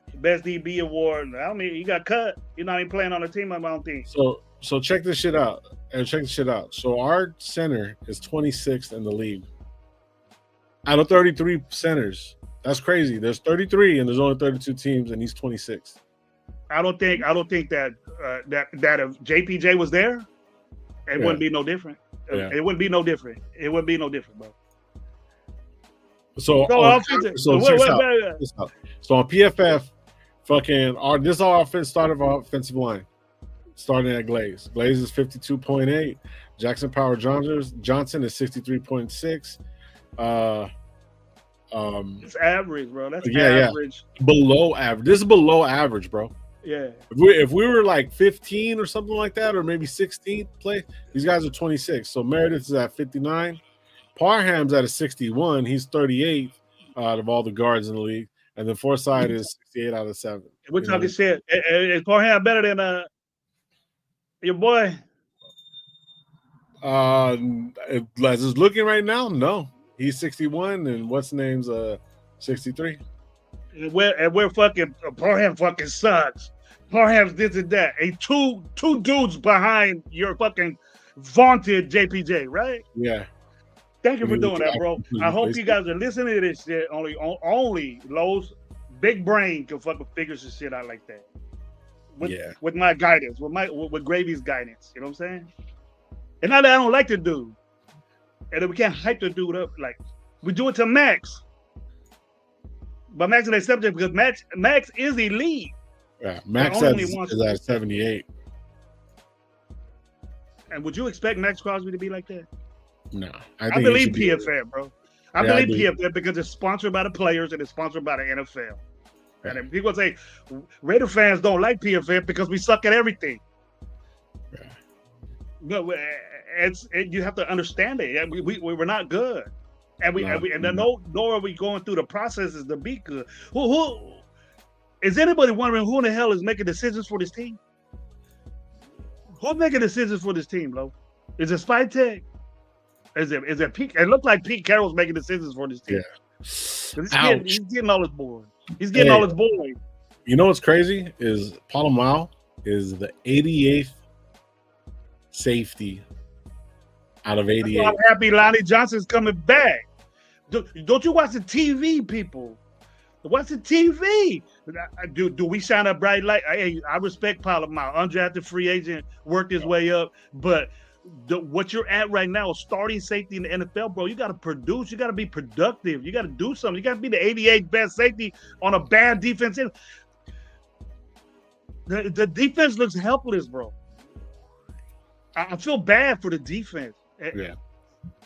award. I mean, he got cut. He's not even playing on the team. I don't think. So check this shit out. So our center is 26th in the league. Out of 33 centers. That's crazy. There's 33 and there's only 32 teams and he's 26th. I don't think that if JPJ was there, it wouldn't be no different. It wouldn't be no different. It wouldn't be no different, bro. So on PFF, this offense started our offensive line. Starting at Glaze. Glaze is 52.8. Jackson Power Johnson is 63.6. It's average, bro. That's average. Below average. This is below average, bro. Yeah. If we were like 15 or something like that, or maybe 16th play, these guys are 26. So Meredith is at 59. Parham's at a 61. He's 38 out of all the guards in the league. And then Forsyth is 68 out of 7. We're talking shit. Is Parham better than your boy? As it's looking right now, no. He's 61 and what's the name's 63. And we're fucking Parham fucking sucks. Parham's this and that. Two dudes behind your fucking vaunted JPJ, right? Yeah. Thank you for doing that, bro. I hope you guys are listening to this shit. Only Lowe's big brain can fucking figure some shit out like that. With my guidance, with Gravy's guidance. You know what I'm saying? And not that I don't like the dude. And then we can't hype the dude up like we do it to Max. But Max is a subject because Max is elite. Yeah, Max is at 78. And would you expect Max Crosby to be like that? No. I believe PFF, bro. I believe PFF because it's sponsored by the players and it's sponsored by the NFL. Yeah. And if people say Raider fans don't like PFF because we suck at everything. Yeah. No, you have to understand it. We're not good. Nor are we going through the processes to be good. Who is anybody wondering who in the hell is making decisions for this team? Who's making decisions for this team, bro? Is it Spytech? Is it Pete? It looked like Pete Carroll's making decisions for this team. Yeah. He's getting all his boys. He's getting Hey. all his boys. You know what's crazy is Palomar is the 88th safety out of 88. I'm happy Lonnie Johnson's coming back. Don't you watch the TV, people? Watch the TV. Do we shine a bright light? Hey, I respect Palomar, undrafted free agent, worked his way up, but what you're at right now, starting safety in the NFL, bro, you got to produce. You got to be productive. You got to do something. You got to be the 88th best safety on a bad defense. The defense looks helpless, bro. I feel bad for the defense. Yeah.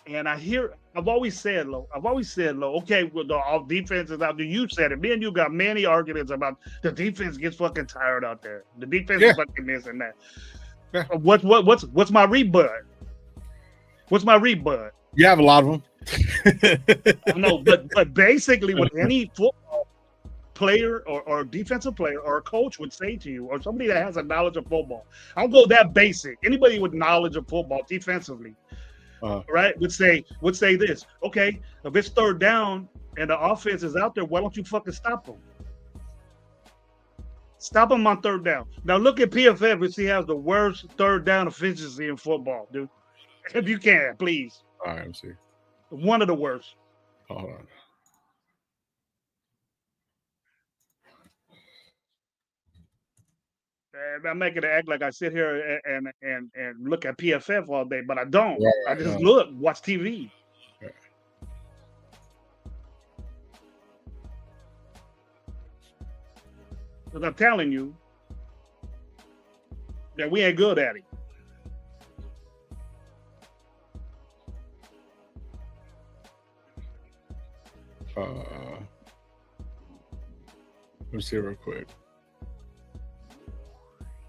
And I've always said, low. Okay, well, all defense is out there. You said it. Me and you got many arguments about the defense gets fucking tired out there. The defense is fucking this and that. Yeah. What's my rebut? What's my rebut? You have a lot of them. I know, but basically, what any football player or defensive player or a coach would say to you, or somebody that has a knowledge of football, I'll go that basic. Anybody with knowledge of football defensively, right, would say this. Okay, if it's third down and the offense is out there, why don't you fucking stop them? Stop him on third down. Now look at PFF, which he has the worst third down efficiency in football, dude. If you can, please. All right, let's see. One of the worst. Hold on. I'm making it act like I sit here and look at PFF all day, but I don't. Right, I just look, watch TV. Right. Because I'm telling you that we ain't good at it. Let me see real quick.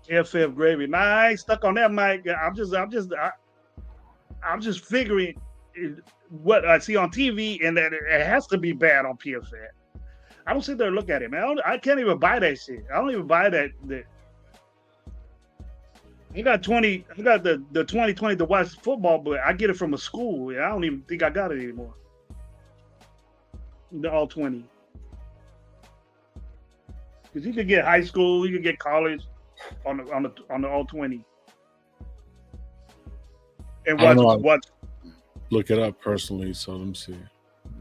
FF gravy. Nah, I ain't stuck on that, Mike. I'm just figuring what I see on TV, and that it has to be bad on PFF. I don't sit there and look at it, man. I can't even buy that shit. I don't even buy that. I got the 2020 to watch football, but I get it from a school. I don't even think I got it anymore. The all 20. Because you could get high school, you could get college on the all 20. And watch. Look it up personally. So let me see.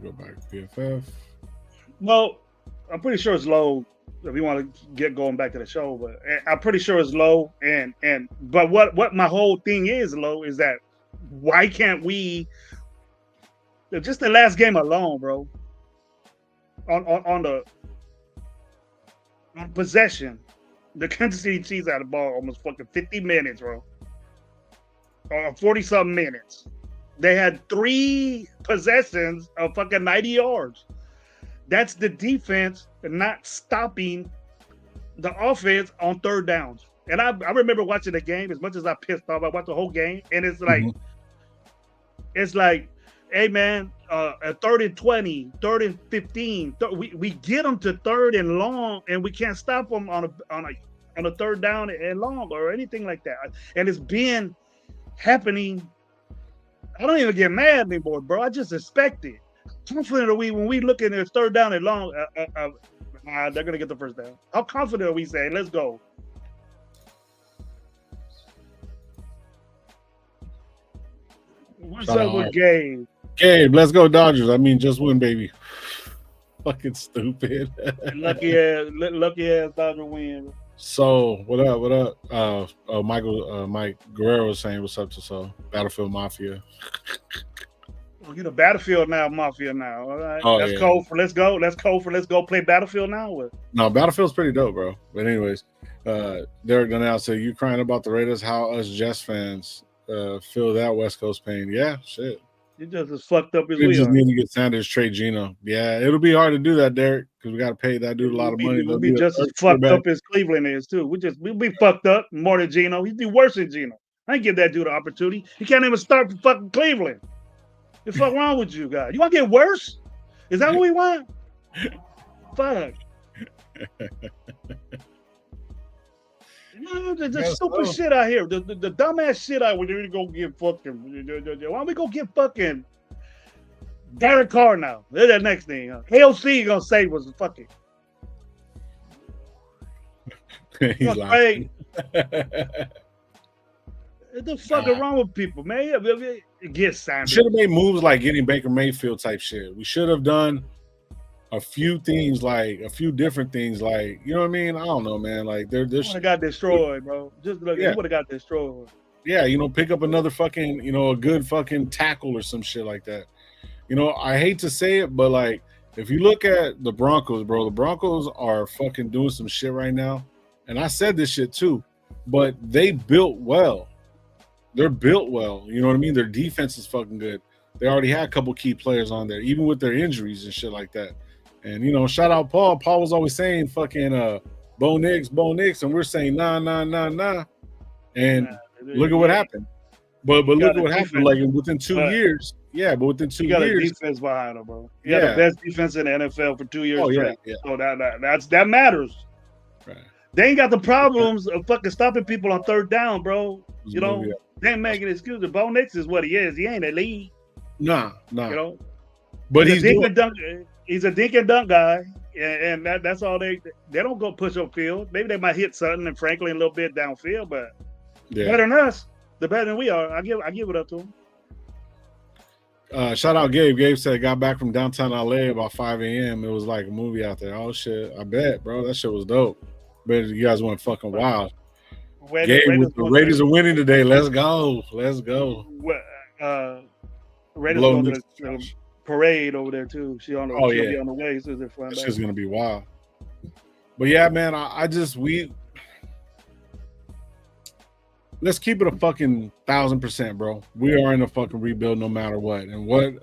Go back to PFF. Well, I'm pretty sure it's low. If you want to get going back to the show, but I'm pretty sure it's low. But what my whole thing is low is that why can't we? Just the last game alone, bro. On possession, the Kansas City Chiefs had the ball almost fucking 50 minutes, bro. 40-something minutes. They had 3 possessions of fucking 90 yards. That's the defense not stopping the offense on third downs. And I remember watching the game. As much as I pissed off, I watched the whole game, and it's like, hey man, at 3rd and 20, 3rd and 15, we get them to 3rd and long, and we can't stop them on a 3rd down and long or anything like that. And it's been happening. I don't even get mad anymore, bro. I just expect it. Confident are we when we look at it 3rd down and long? They're gonna get the 1st down. How confident are we saying, let's go? What's up with Gabe? Gabe, let's go Dodgers. I mean, just win, baby. Fucking stupid. lucky ass Dodger win. So what up? Mike Guerrero was saying what's up to Battlefield Mafia. You know, Battlefield now, Mafia now. All right. Let's go play Battlefield now with. No, Battlefield's pretty dope, bro. But anyways, Derek Donnell said, you crying about the Raiders, how us Jets fans feel that West Coast pain. Yeah, shit. You just as fucked up as we we just are. need to get Sanders, trade Gino. Yeah, it'll be hard to do that, Derek, because we got to pay that dude a lot of money. We'll be just as fucked up as Cleveland is too. We'll be fucked up more than Gino. He'd be worse than Gino. I ain't give that dude an opportunity. He can't even start for fucking Cleveland. The fuck wrong with you guys? You want to get worse? Is that what we want? Fuck. The stupid shit out here. The dumbass shit out. We're going to go get fucking. Why don't we go get fucking Derek Carr now? There's that next thing. KOC going to say was fucking. He's laughing. What the fuck is wrong with people, man? Get signed. Should have made moves like getting Baker Mayfield type shit. We should have done a few things, like a few different things, like, you know what I mean? I don't know, man. Like there's would have got destroyed, bro. Just look, yeah. Would have got destroyed. Yeah, you know, pick up another fucking, you know, a good fucking tackle or some shit like that. You know, I hate to say it, but like if you look at the Broncos, bro, the Broncos are fucking doing some shit right now. And I said this shit too, but they built well. They're built well. You know what I mean? Their defense is fucking good. They already had a couple key players on there, even with their injuries and shit like that. And, you know, shout out Paul. Paul was always saying fucking Bo Nix. And we're saying nah. And look at what happened. But look at what happened. Like within 2 years. Yeah, but within 2 years. You got a defense behind them, bro. You got the best defense in the NFL for 2 years. Oh, yeah. So that matters. Right. They ain't got the problems of fucking stopping people on third down, bro. You know, they ain't making excuses. Bo Nix is what he is. He ain't elite. Nah. You know, but he's a dink and dunk guy, and that's all they don't go push up field. Maybe they might hit Sutton and Franklin a little bit downfield, but better than us. They're better than we are. I give it up to them. Shout out Gabe. Gabe said got back from downtown LA about 5 a.m. It was like a movie out there. Oh shit, I bet, bro. That shit was dope. But you guys went fucking wild. Gabe, the Raiders are winning today. Let's go. Raiders going to the parade over there too. She'll be on the way. So they're flying back. It's gonna be wild. But yeah, man, let's keep it a fucking 1,000%, bro. We are in a fucking rebuild no matter what. And what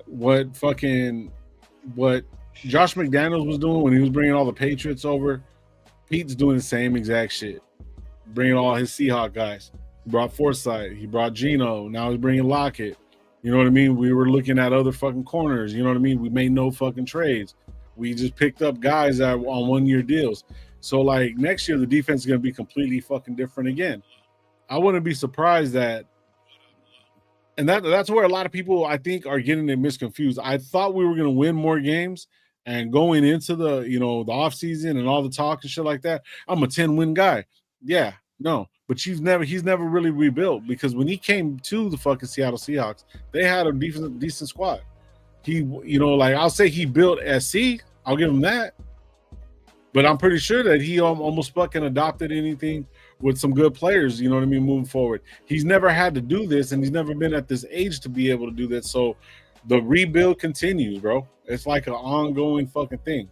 Josh McDaniels was doing when he was bringing all the Patriots over, Pete's doing the same exact shit. Bringing all his Seahawk guys. He brought Forsythe. He brought Geno. Now he's bringing Lockett. You know what I mean? We were looking at other fucking corners. You know what I mean? We made no fucking trades. We just picked up guys that were on 1-year deals. So, like, next year, the defense is going to be completely fucking different again. I wouldn't be surprised that – and that's where a lot of people, I think, are getting it misconfused. I thought we were going to win more games, and going into the, you know, the offseason and all the talk and shit like that, I'm a 10-win guy. Yeah, no. But he's never really rebuilt, because when he came to the fucking Seattle Seahawks, they had a decent squad. He, you know, like, I'll say he built SC. I'll give him that. But I'm pretty sure that he almost fucking adopted anything with some good players, you know what I mean, moving forward. He's never had to do this, and he's never been at this age to be able to do that. So the rebuild continues, bro. It's like an ongoing fucking thing.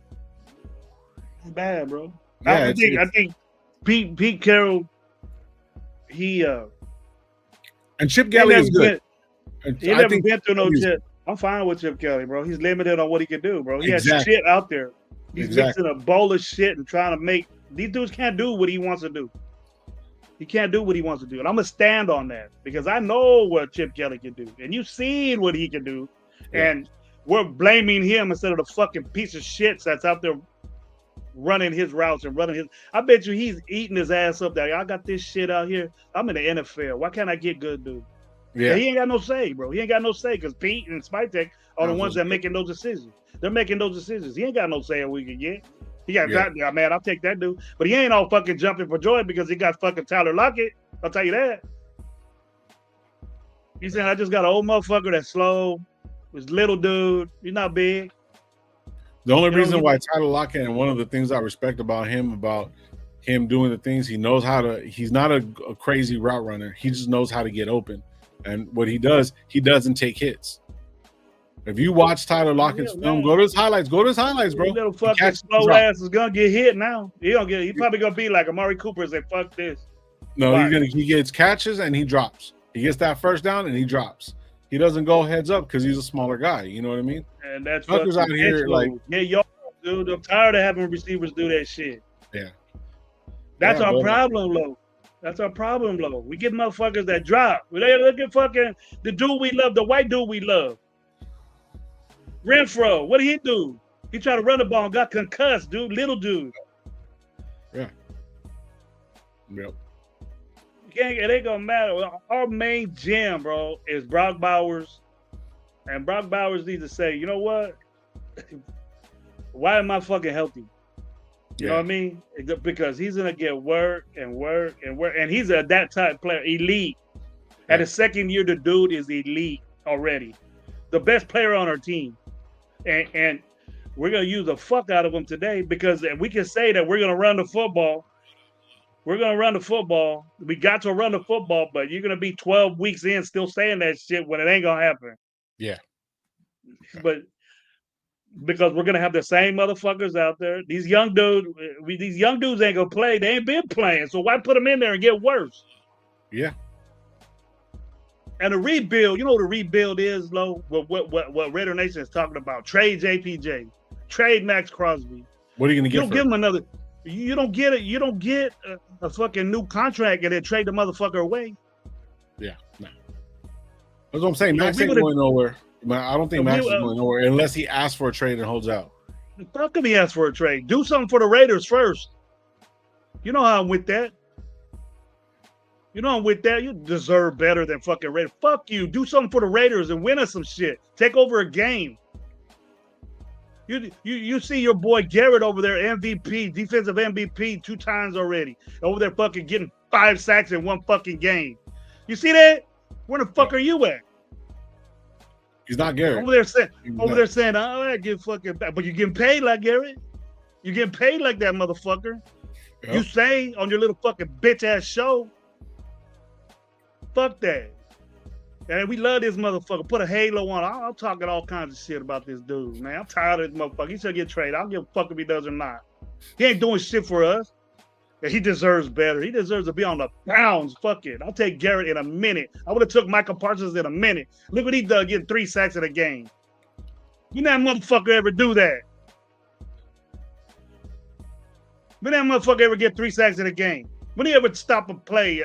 Bad, bro. Yeah, I think Pete Carroll, and Chip Kelly is good. He never been through no Chip. I'm fine with Chip Kelly, bro. He's limited on what he can do, bro. He has shit out there. He's mixing a bowl of shit and trying to make these dudes can't do what he wants to do. He can't do what he wants to do. And I'm gonna stand on that, because I know what Chip Kelly can do. And you've seen what he can do. Yeah. And we're blaming him instead of the fucking piece of shit that's out there running his routes and running his. I bet you he's eating his ass up there. I got this shit out here. I'm in the NFL. Why can't I get good, dude? Yeah. And he ain't got no say, bro. He ain't got no say, because Pete and Spytek are the ones that are making those decisions. They're making those decisions. He ain't got no say in what we can get. He got that, man. I'll take that dude. But he ain't all fucking jumping for joy because he got fucking Tyler Lockett. I'll tell you that. He said, I just got an old motherfucker that's slow. This little dude. He's not big. The only reason why Tyler Lockett, and one of the things I respect about him doing the things, he knows how to, he's not a crazy route runner. He just knows how to get open. And what he does, he doesn't take hits. If you watch Tyler Lockett's film, go to his highlights. Go to his highlights, bro. Little fucking slow ass is gonna get hit now. He probably gonna be like Amari Cooper and say, "Fuck this." No, he gets catches and he drops. He gets that first down and he drops. He doesn't go heads up because he's a smaller guy. You know what I mean? And that's Tucker's out here like, y'all, dude. I'm tired of having receivers do that shit. Yeah, that's our problem, Lo. That's our problem, Lo. We get motherfuckers that drop. We look at fucking the dude we love, the white dude we love. Renfro, what did he do? He tried to run the ball and got concussed, dude. Little dude. Yeah. Yep. It ain't gonna matter. Our main gem, bro, is Brock Bowers, and Brock Bowers needs to say, you know what? Why am I fucking healthy? You know what I mean? Because he's gonna get work and work and work, and he's that type of player, elite. At his second year, the dude is elite already, the best player on our team, and we're gonna use the fuck out of him today because we can say that we're gonna run the football. We're gonna run the football. We got to run the football, but you're gonna be 12 weeks in still saying that shit when it ain't gonna happen. Yeah. But because we're gonna have the same motherfuckers out there. These young dudes ain't gonna play. They ain't been playing, so why put them in there and get worse? Yeah. And the rebuild, you know what a rebuild is, Lo? What Raider Nation is talking about? Trade JPJ, trade Max Crosby. What are you gonna get? You don't give him another. You don't get it. You don't get a fucking new contract and then trade the motherfucker away. Yeah, no. That's what I'm saying. Max ain't going nowhere. I don't think Max is going nowhere unless he asks for a trade and holds out. Fuck him, he asks for a trade. Do something for the Raiders first. You know how I'm with that. You know I'm with that. You deserve better than fucking Raiders. Fuck you. Do something for the Raiders and win us some shit. Take over a game. You see your boy Garrett over there, MVP, defensive MVP 2 times already. Over there fucking getting 5 sacks in 1 fucking game. You see that? Where the fuck are you at? He's not Garrett. Over there saying, oh, I get fucking back. But you're getting paid like Garrett. You're getting paid like that motherfucker. Yep. You say on your little fucking bitch ass show. Fuck that. And we love this motherfucker. Put a halo on. I'm talking all kinds of shit about this dude, man. I'm tired of this motherfucker. He should get traded. I don't give a fuck if he does or not. He ain't doing shit for us. And he deserves better. He deserves to be on the pounds. Fuck it. I'll take Garrett in a minute. I would have took Michael Parsons in a minute. Look what he done, getting 3 sacks in a game. You know that motherfucker ever do that? When that motherfucker ever get 3 sacks in a game? When he ever stop a play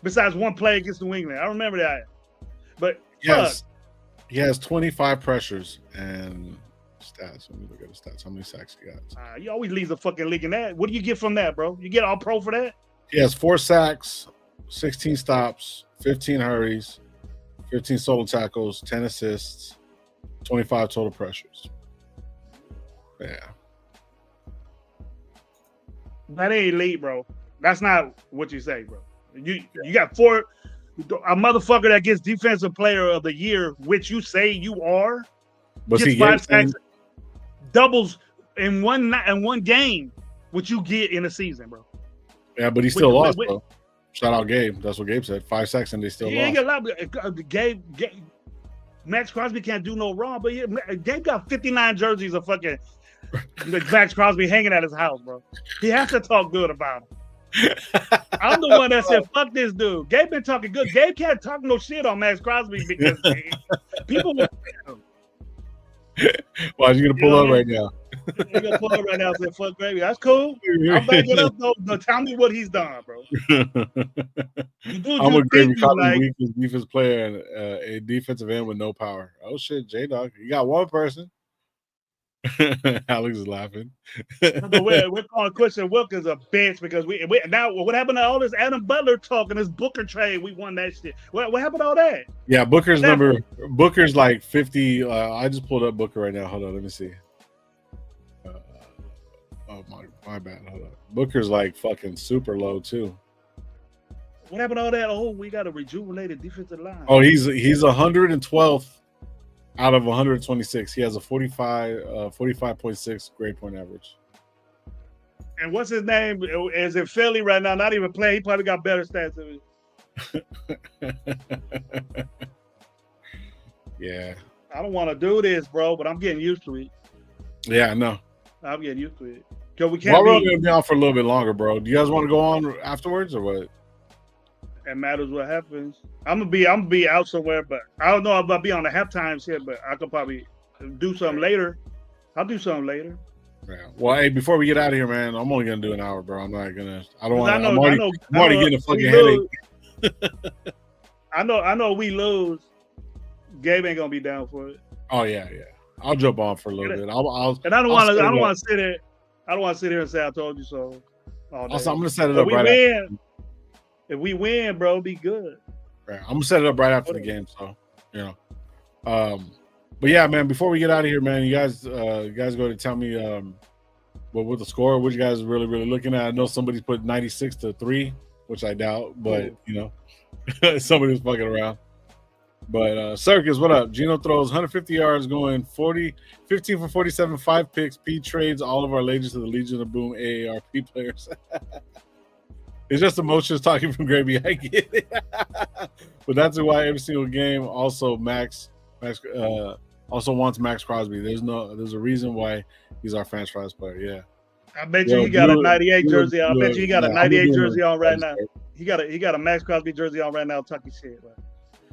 besides 1 play against New England? I remember that. But yes, he has 25 pressures and stats. Let me look at the stats. How many sacks he got? You always leave the fucking league in that. What do you get from that, bro? You get all pro for that? He has 4 sacks, 16 stops, 15 hurries, 15 solo tackles, 10 assists, 25 total pressures. Yeah. That ain't elite, bro. That's not what you say, bro. You got 4. A motherfucker that gets defensive player of the year, which you say you are, but gets 5 sacks, doubles in one game, what you get in a season, bro. Yeah, but he still lost, bro. Shout out Gabe. That's what Gabe said. 5 sacks and they still lost. Gabe, Max Crosby can't do no wrong, but Gabe got 59 jerseys of fucking Max Crosby hanging at his house, bro. He has to talk good about him. I'm the one that said, fuck this dude. Gabe been talking good. Gabe can't talk no shit on Max Crosby because people will. Why are you gonna pull up right now? You're gonna pull up right now and say, fuck Gravy. That's cool. I'm backing up though. Tell me what he's done, bro. I'm a Gravy Cotton defense player and a defensive end with no power. Oh shit, J-Dog. You got one person. Alex is laughing. We're calling Christian Wilkins a bitch because we now what happened to all this Adam Butler talking, this Booker trade? We won that shit. What happened to all that? Yeah, Booker's like 50. I just pulled up Booker right now. Hold on, let me see. Oh my bad. Hold on. Booker's like fucking super low too. What happened to all that? Oh, we got a rejuvenated defensive line. Oh, he's 112th out of 126. He has a 45.6 grade point average. And what's his name? Is in Philly right now, not even playing. He probably got better stats than me. Yeah. I don't want to do this, bro, but I'm getting used to it. Yeah, I know. I'm getting used to it. Because we can't we're going to be on for a little bit longer, bro. Do you guys want to go on afterwards or what? It matters what happens. I'm gonna be out somewhere, but I don't know if I'll be on the halftime shit, but I could probably do something later. I'll do something later. Yeah. Well, hey, before we get out of here, man, I'm only gonna do an hour, bro. I'm not gonna. I don't want. I'm already getting a fucking headache. I know. We lose. Gabe ain't gonna be down for it. Oh yeah. I'll jump on for a little bit. And I don't want to sit there. I don't want to sit here and say I told you so. Also, I'm gonna set it up right after. If we win, bro, be good. Right. I'm gonna set it up right after the game, so you know. But yeah, man. Before we get out of here, man, you guys go to tell me what the score? What you guys are really looking at? I know somebody's put 96-3, which I doubt, but you know, somebody's fucking around. But Circus, what up? Gino throws 150 yards, going 15 for 47, 5 picks. P trades all of our legends to the Legion of Boom AARP players. It's just emotions talking from Gravy. I get it. But that's why every single game also Max also wants Max Crosby. There's a reason why he's our franchise player. Yeah. I bet you he got a 98 jersey on. I bet you he got a 98 jersey on right now. He got a Max Crosby jersey on right now, talking shit. Right?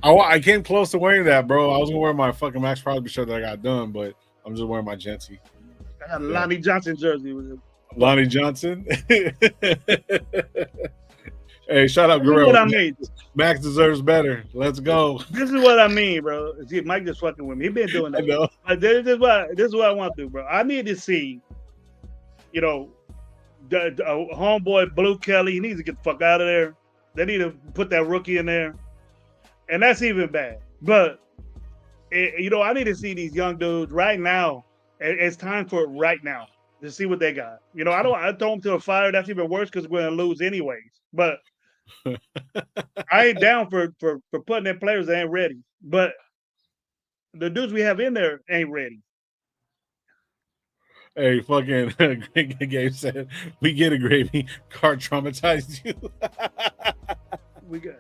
I came close to wearing that, bro. I was gonna wear my fucking Max Crosby shirt that I got done, but I'm just wearing my Genty. I got a Lonnie Johnson jersey with him. Lonnie Johnson. Hey, shout out Guerrero. What I mean. Max deserves better. Let's go. This is what I mean, bro. See, Mike just fucking with me. He been doing that. I know. This is what I want to do, bro. I need to see, you know, the homeboy Blue Kelly. He needs to get the fuck out of there. They need to put that rookie in there, and that's even bad. But you know, I need to see these young dudes right now. It's time for it right now to see what they got. You know, I throw them to the fire. That's even worse because we're gonna lose anyways. But I ain't down for putting in players that ain't ready. But the dudes we have in there ain't ready. Hey, fucking Gabe said, we get it, Gravy. Car traumatized you. We got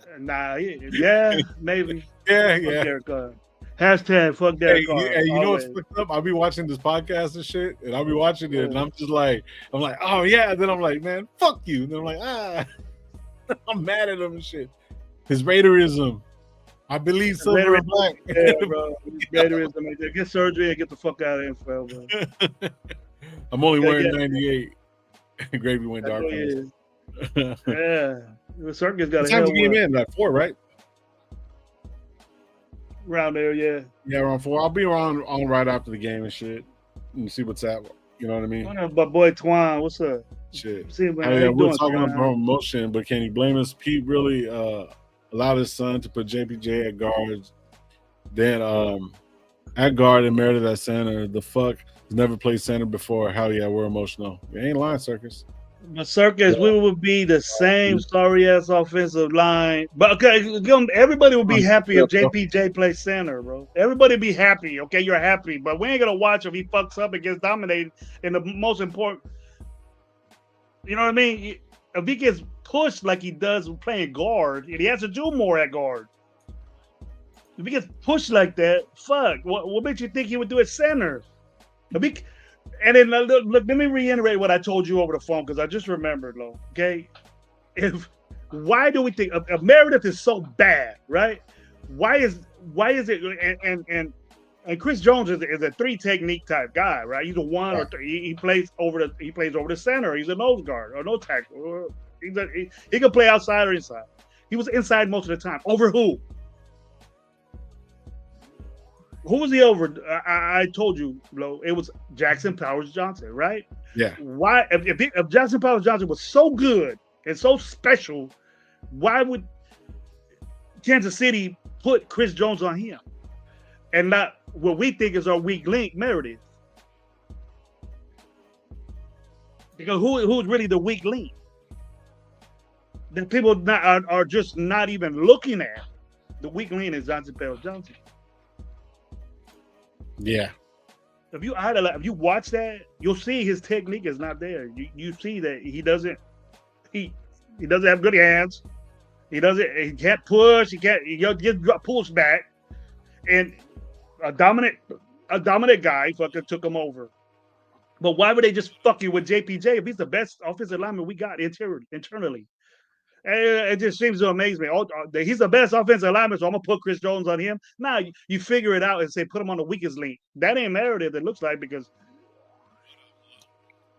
yeah, maybe. Yeah. Derek Carr. Hashtag fuck Derek Carr. Hey, you know what's fucked up? I'll be watching this podcast and shit, and I'll be watching it, and I'm just like, oh yeah. And then I'm like, man, fuck you. And then I'm like, I'm mad at him and shit. His Raiderism. I believe silver and black. Yeah, bro. Raiderism. Get surgery and get the fuck out of NFL, bro. I'm only wearing 98. Gravy went dark. Yeah. The circus got a time to game in, like 4, right? Around there, yeah. Yeah, around 4. I'll be on right after the game and shit, and see what's up. You know what I mean? What up, my boy Twan? What's up? Shit. See, man, yeah, we're talking about promotion, but can you blame us? Pete really allowed his son to put JPJ at guards, then at guard and Meredith at center. The fuck? He's never played center before. Hell yeah, we're emotional. You ain't lying, Circus. The Circus, we would be the same sorry ass offensive line. But okay, everybody would be happy if JPJ plays center, bro. Everybody be happy. Okay, you're happy, but we ain't gonna watch if he fucks up and gets dominated in the most important. You know what I mean? If he gets pushed like he does playing guard, and he has to do more at guard. If he gets pushed like that, fuck. What makes you think he would do at center? And then look, let me reiterate what I told you over the phone because I just remembered, Lo. Okay, why do we think if Meredith is so bad, right? Why is it and Chris Jones is a 3 technique type guy, right? He's a 1 or 3. He plays over the center. He's a nose guard or no tackle. He can play outside or inside. He was inside most of the time. Over who? Who was he over? I told you, Lo, it was Jackson Powers Johnson, right? Yeah. Why? If Jackson Powers Johnson was so good and so special, why would Kansas City put Chris Jones on him and not what we think is our weak link, Meredith? Because who's really the weak link that people are just not even looking at? The weak link is Jackson Powers Johnson. Yeah. If you watch that, you'll see his technique is not there. You see that he doesn't have good hands. He can't push. He get pushed back. And a dominant guy fucking took him over. But why would they just fuck you with JPJ if he's the best offensive lineman we got internally? It just seems to amaze me. He's the best offensive lineman, so I'm gonna put Chris Jones on him. Now you figure it out and say put him on the weakest link. That ain't Meredith. It looks like because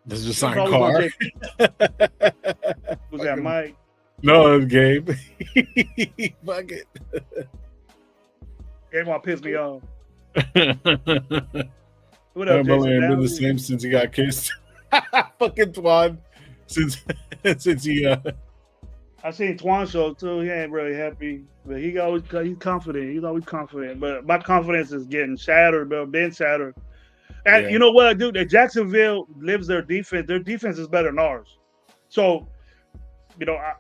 this is just sign Carr. Was that Mike? No, it's Gabe. Fuck it. Gabe want to piss me off. What up, Jason? Ain't been the same since he got kissed. Fucking Twan. Since he I seen Twan show too. He ain't really happy, but he's confident. He's always confident. But my confidence is getting shattered, bro. Been shattered. And Yeah. you know what, dude? Jacksonville lives their defense. Their defense is better than ours. So,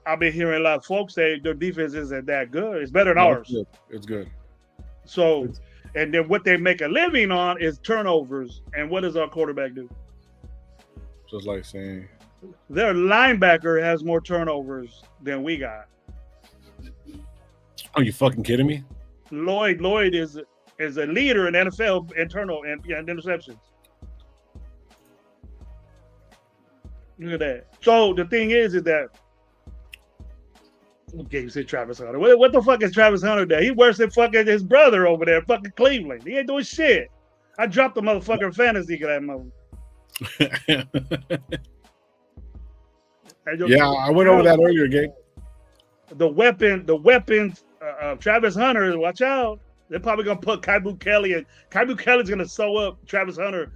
I've been hearing a lot of folks say their defense isn't that good. It's better than No, ours. it's good. So, and then what they make a living on is turnovers. And what does our quarterback do? Just like saying their linebacker has more turnovers than we got. Are you fucking kidding me? Lloyd is a leader in NFL in interceptions. Look at that. So the thing is that okay, you said Travis Hunter. What the fuck is Travis Hunter there? He worse than fucking his brother over there, fucking Cleveland. He ain't doing shit. I dropped the motherfucker in fantasy for that mother. Yeah, I went over that earlier, Gabe. The weapons of Travis Hunter, watch out. They're probably gonna put Kaibu Kelly and Kaibu Kelly's gonna sew up Travis Hunter,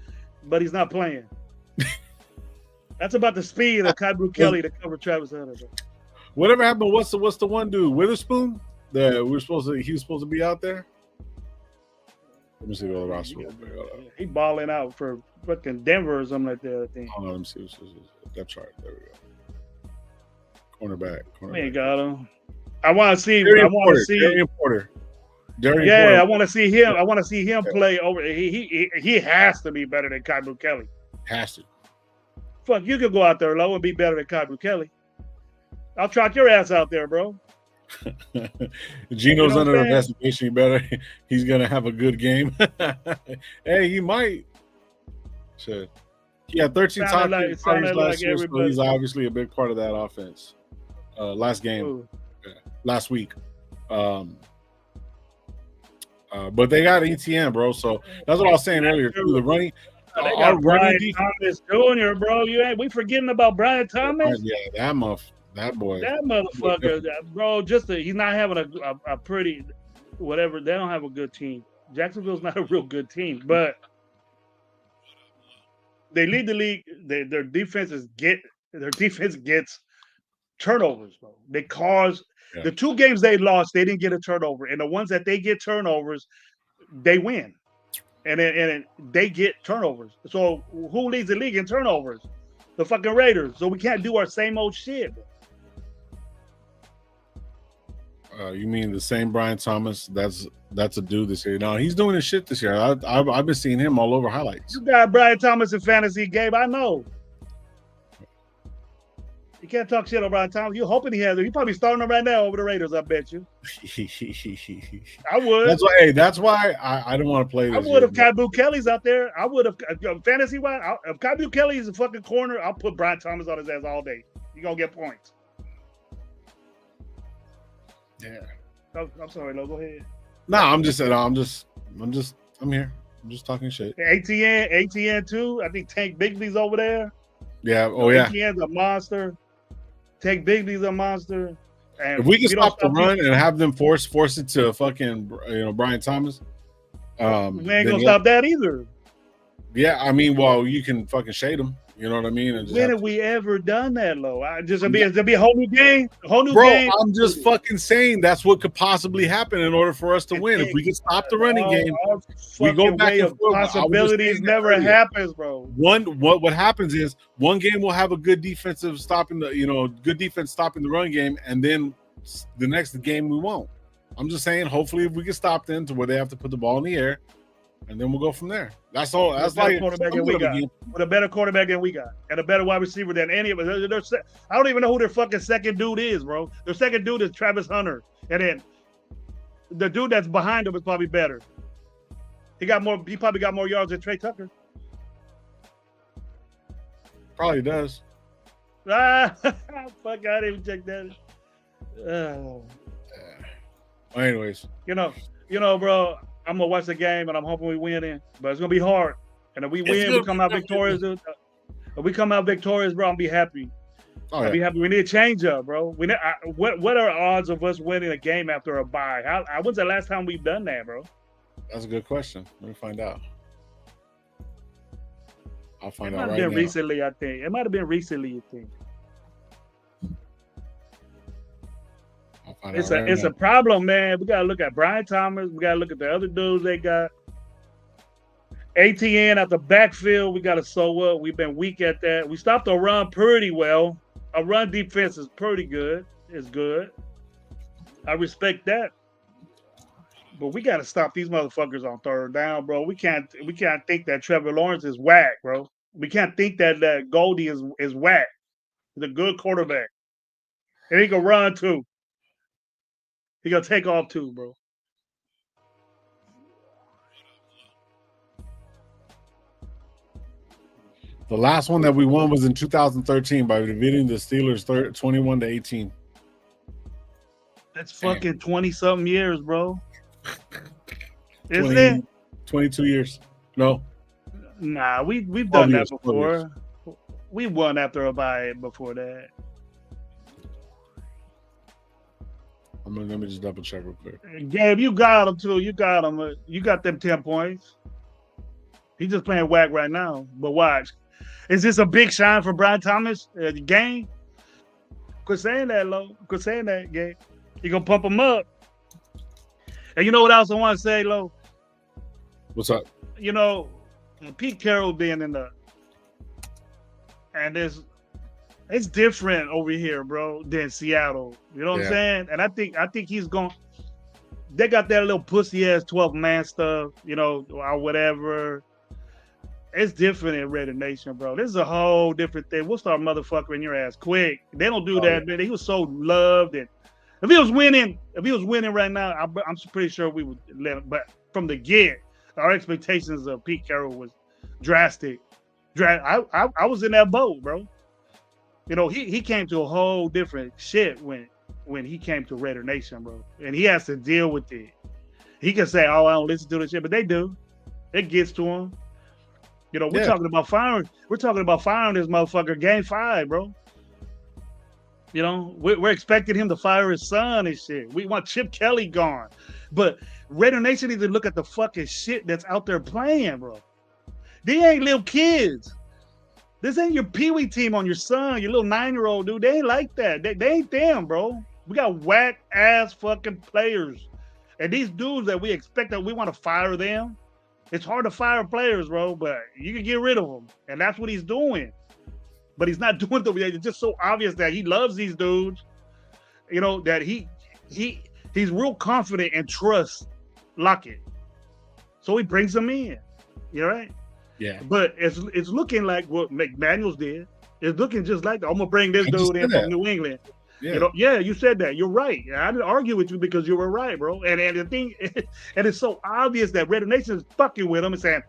but he's not playing. That's about the speed of Kaibu Kelly to cover Travis Hunter. Bro. Whatever happened? What's the one dude? Witherspoon? He was supposed to be out there. Let me see the roster. He balling out for fucking Denver or something like that. I think. Hold on, let me see. That chart. There we go. Cornerback. We ain't got him. I want to see. Darian Porter. Porter. I want to see him. I want to see him play over. He has to be better than Kaibu Kelly. Has to. Fuck, you could go out there low and be better than Kaibu Kelly. I'll trot your ass out there, bro. Gino's under investigation. You better. He's gonna have a good game. Hey, he might. Shit. He had 13 targets last year, so he's obviously a big part of that offense. Last game, last week. But they got ETN, bro. So that's what I was saying earlier. Too. The running, they got Brian Thomas Jr., bro. We forgetting about Brian Thomas? Yeah, that boy. That motherfucker, bro. He's not having a pretty whatever. They don't have a good team. Jacksonville's not a real good team, but they lead the league. Their defense gets turnovers, bro. They cause the 2 games they lost, they didn't get a turnover, and the ones that they get turnovers, they win, and they get turnovers. So who leads the league in turnovers? The fucking Raiders. So we can't do our same old shit. You mean the same Brian Thomas? That's a dude this year. No, he's doing his shit this year. I've been seeing him all over highlights. You got Brian Thomas in fantasy, Gabe. I know. You can't talk shit on Brian Thomas. You're hoping he has it. He's probably starting him right now over the Raiders, I bet you. I would. That's why I don't want to play this. I would if Kaibu Kelly's out there. I would have fantasy-wise. If Kaibu Kelly is a fucking corner, I'll put Brian Thomas on his ass all day. You're going to get points. Yeah. I'm sorry, Lo. Go ahead. No, I'm here. I'm just talking shit. ATN too. I think Tank Bigsby's over there. Yeah. Oh yeah. ATN's a monster. Tank Bigsby's a monster. And if we can stop the run and have them force it to fucking Brian Thomas, we ain't gonna stop that either. Yeah, I mean, well, you can fucking shade them. You know what I mean? When have we ever done that, Lo? It'll be a whole new game. A whole new game. I'm just fucking saying that's what could possibly happen in order for us to win. If we can stop the running game, we go back and forth. Possibilities never happens, bro. What happens is one game will have a good defensive stopping good defense stopping the run game, and then the next game we won't. I'm just saying, hopefully, if we can stop them to where they have to put the ball in the air, and then we'll go from there. That's all. That's like quarterback than we got. With a better quarterback than we got, and a better wide receiver than any of us. I don't even know who their fucking second dude is, bro. Their second dude is Travis Hunter, and then the dude that's behind him is probably better. He probably got more yards than Trey Tucker. Probably does. Fuck! I didn't even check that. Well, anyways, you know, bro. I'm gonna watch the game, and I'm hoping we win it. But it's gonna be hard. And if we win, we come out victorious. If we come out victorious, bro, I'll be happy. I'll be happy. We need a change up, bro. What are odds of us winning a game after a bye? When's the last time we've done that, bro? That's a good question. Let me find out. I'll find out right now. It might have been recently, I think. It's a problem, man. We gotta look at Brian Thomas. We gotta look at the other dudes they got. ATN at the backfield, we gotta sew up. We've been weak at that. We stopped the run pretty well. Our run defense is pretty good. It's good. I respect that. But we gotta stop these motherfuckers on third down, bro. We can't think that Trevor Lawrence is whack, bro. We can't think that Goldie is whack. He's a good quarterback. And he can run too. He gonna take off too, bro. The last one that we won was in 2013 by defeating the Steelers 21-18. That's fucking 20-something years, bro. Isn't 20, it? 22 years. No. Nah, we've done that years, before. We won after a bye before that. Let me just double check real quick. Gabe, you got him too. You got him. You got them 10 points. He's just playing whack right now. But watch. Is this a big shine for Brian Thomas game? Quit saying that, Lo. Quit saying that, Gabe. You're going to pump him up. And you know what else I want to say, Lo? What's up? You know, Pete Carroll being in the... And it's different over here, bro, than Seattle. You know what I'm saying? And I think he's going... They got that little pussy-ass 12-man stuff, you know, or whatever. It's different in Raider Nation, bro. This is a whole different thing. We'll start motherfuckering your ass quick. They don't do that, man. He was so loved, and if he was winning right now, I'm pretty sure we would let him. But from the get, our expectations of Pete Carroll was drastic. I was in that boat, bro. You know, he came to a whole different shit when he came to Raider Nation, bro, and he has to deal with it. He can say, "Oh, I don't listen to this shit," but they do. It gets to him. You know, we're talking about firing. We're talking about firing this motherfucker game 5, bro. You know, we're expecting him to fire his son and shit. We want Chip Kelly gone, but Raider Nation needs to look at the fucking shit that's out there playing, bro. They ain't little kids. This ain't your peewee team on your son, your little 9-year-old dude. They ain't like that. They ain't them, bro. We got whack ass fucking players, and these dudes that we expect that we want to fire them. It's hard to fire players, bro, but you can get rid of them. And that's what he's doing. But he's not doing it. It's just so obvious that he loves these dudes. You know, that he's real confident and trusts Lockett. So he brings them in. You know, right? Yeah. But it's looking like what McDaniels did. It's looking just like that. I'm going to bring this dude in from New England. Yeah. You know, you said that. You're right. I didn't argue with you because you were right, bro. And the thing, and it's so obvious that Raider Nation is fucking with him and saying,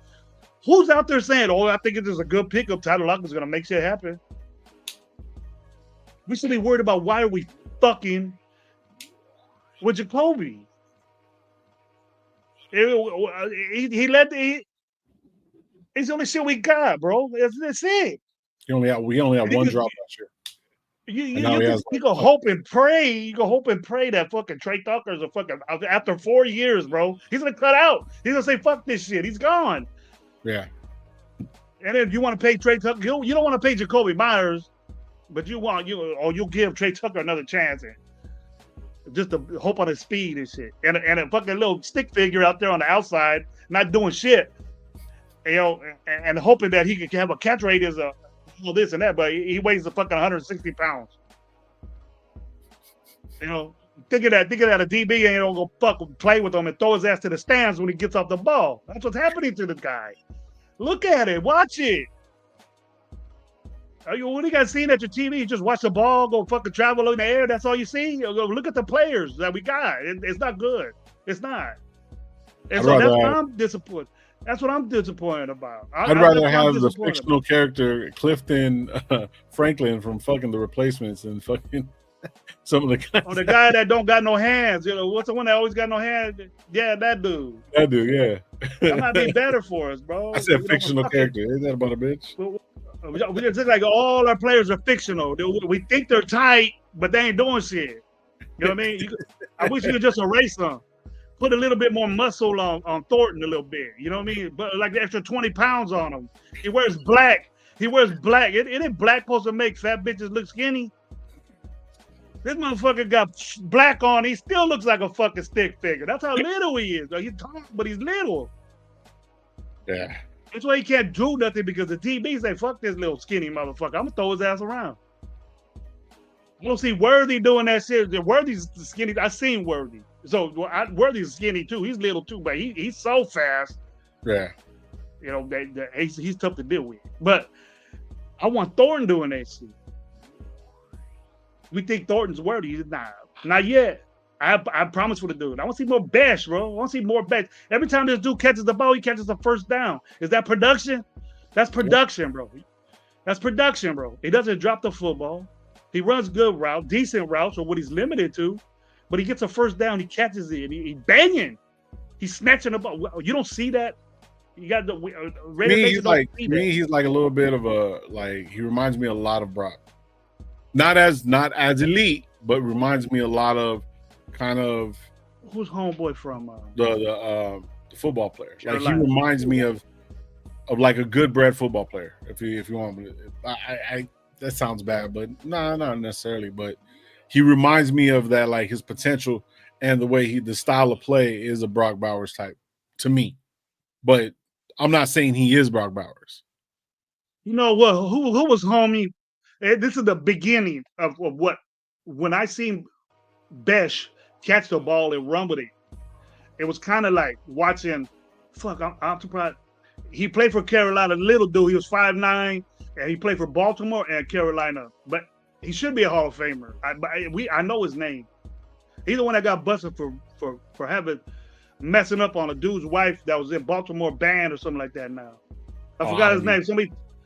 who's out there saying, "Oh, I think it is a good pickup. Tyler Lockett's going to make shit happen." We should be worried about why are we fucking with Jacoby. He's the only shit we got, bro. That's it. We only had one drop last year. You can hope and pray. You can hope and pray that fucking Trey Tucker's a fucking after 4 years, bro. He's gonna cut out. He's gonna say fuck this shit. He's gone. Yeah. And then you want to pay Trey Tucker. You don't want to pay Jacoby Myers, but you'll give Trey Tucker another chance and just to hope on his speed and shit. And a fucking little stick figure out there on the outside, not doing shit. You know, and hoping that he could have a catch rate as a this and that, but he weighs a fucking 160 pounds. You know, thinking that a DB ain't gonna go fucking play with him and throw his ass to the stands when he gets off the ball. That's what's happening to this guy. Look at it, watch it. What do you guys seeing at your TV? You just watch the ball go fucking travel in the air. That's all you see. You know, look at the players that we got. It's not good. It's not. And so that's why I'm disappointed. That's what I'm disappointed about. I'd rather have the fictional character Clifton Franklin from fucking The Replacements and fucking some of the guys. Oh, the guy that don't got no hands. You know, what's the one that always got no hands? Yeah, that dude. That dude, yeah. That might be better for us, bro. I said fictional character. Isn't that about a bitch? We just like all our players are fictional. We think they're tight, but they ain't doing shit. You know what I mean? I wish you could just erase them. Put a little bit more muscle on Thornton a little bit. You know what I mean? But like the extra 20 pounds on him. He wears black. Isn't black supposed to make fat bitches look skinny? This motherfucker got black on. He still looks like a fucking stick figure. That's how little he is. He's tall, but he's little. Yeah. That's why he can't do nothing because the DB say, fuck this little skinny motherfucker. I'm going to throw his ass around. I don't see Worthy doing that shit. Worthy's skinny. I seen Worthy. So Worthy's skinny too. He's little too, but he's so fast. Yeah. You know, he's tough to deal with. But I want Thornton doing that shit. We think Thornton's Worthy. Nah, not yet. I promise for the dude. I want to see more bash, bro. I want to see more bash. Every time this dude catches the ball, he catches the first down. Is that production? That's production, bro. That's production, bro. He doesn't drop the football. He runs good route, decent routes, or what he's limited to. But he gets a first down. He catches it. He banging. He's snatching the ball. You don't see that. You got the he's like a little bit of a he reminds me a lot of Brock. Not as elite, but reminds me a lot of kind of who's homeboy from the football player. Like he reminds me of like a good bred football player. If you want, I that sounds bad, but not necessarily. But he reminds me of that, like his potential and the way the style of play is a Brock Bowers type to me. But I'm not saying he is Brock Bowers. You know what? Who was homie? This is the beginning of what when I seen Besh catch the ball and run with it. It was kind of like watching. Fuck, I'm surprised. He played for Carolina, little dude. He was 5'9", and he played for Baltimore and Carolina. But he should be a Hall of Famer. I know his name. He's the one that got busted for having messing up on a dude's wife that was in Baltimore band or something like that. Now I forgot his name.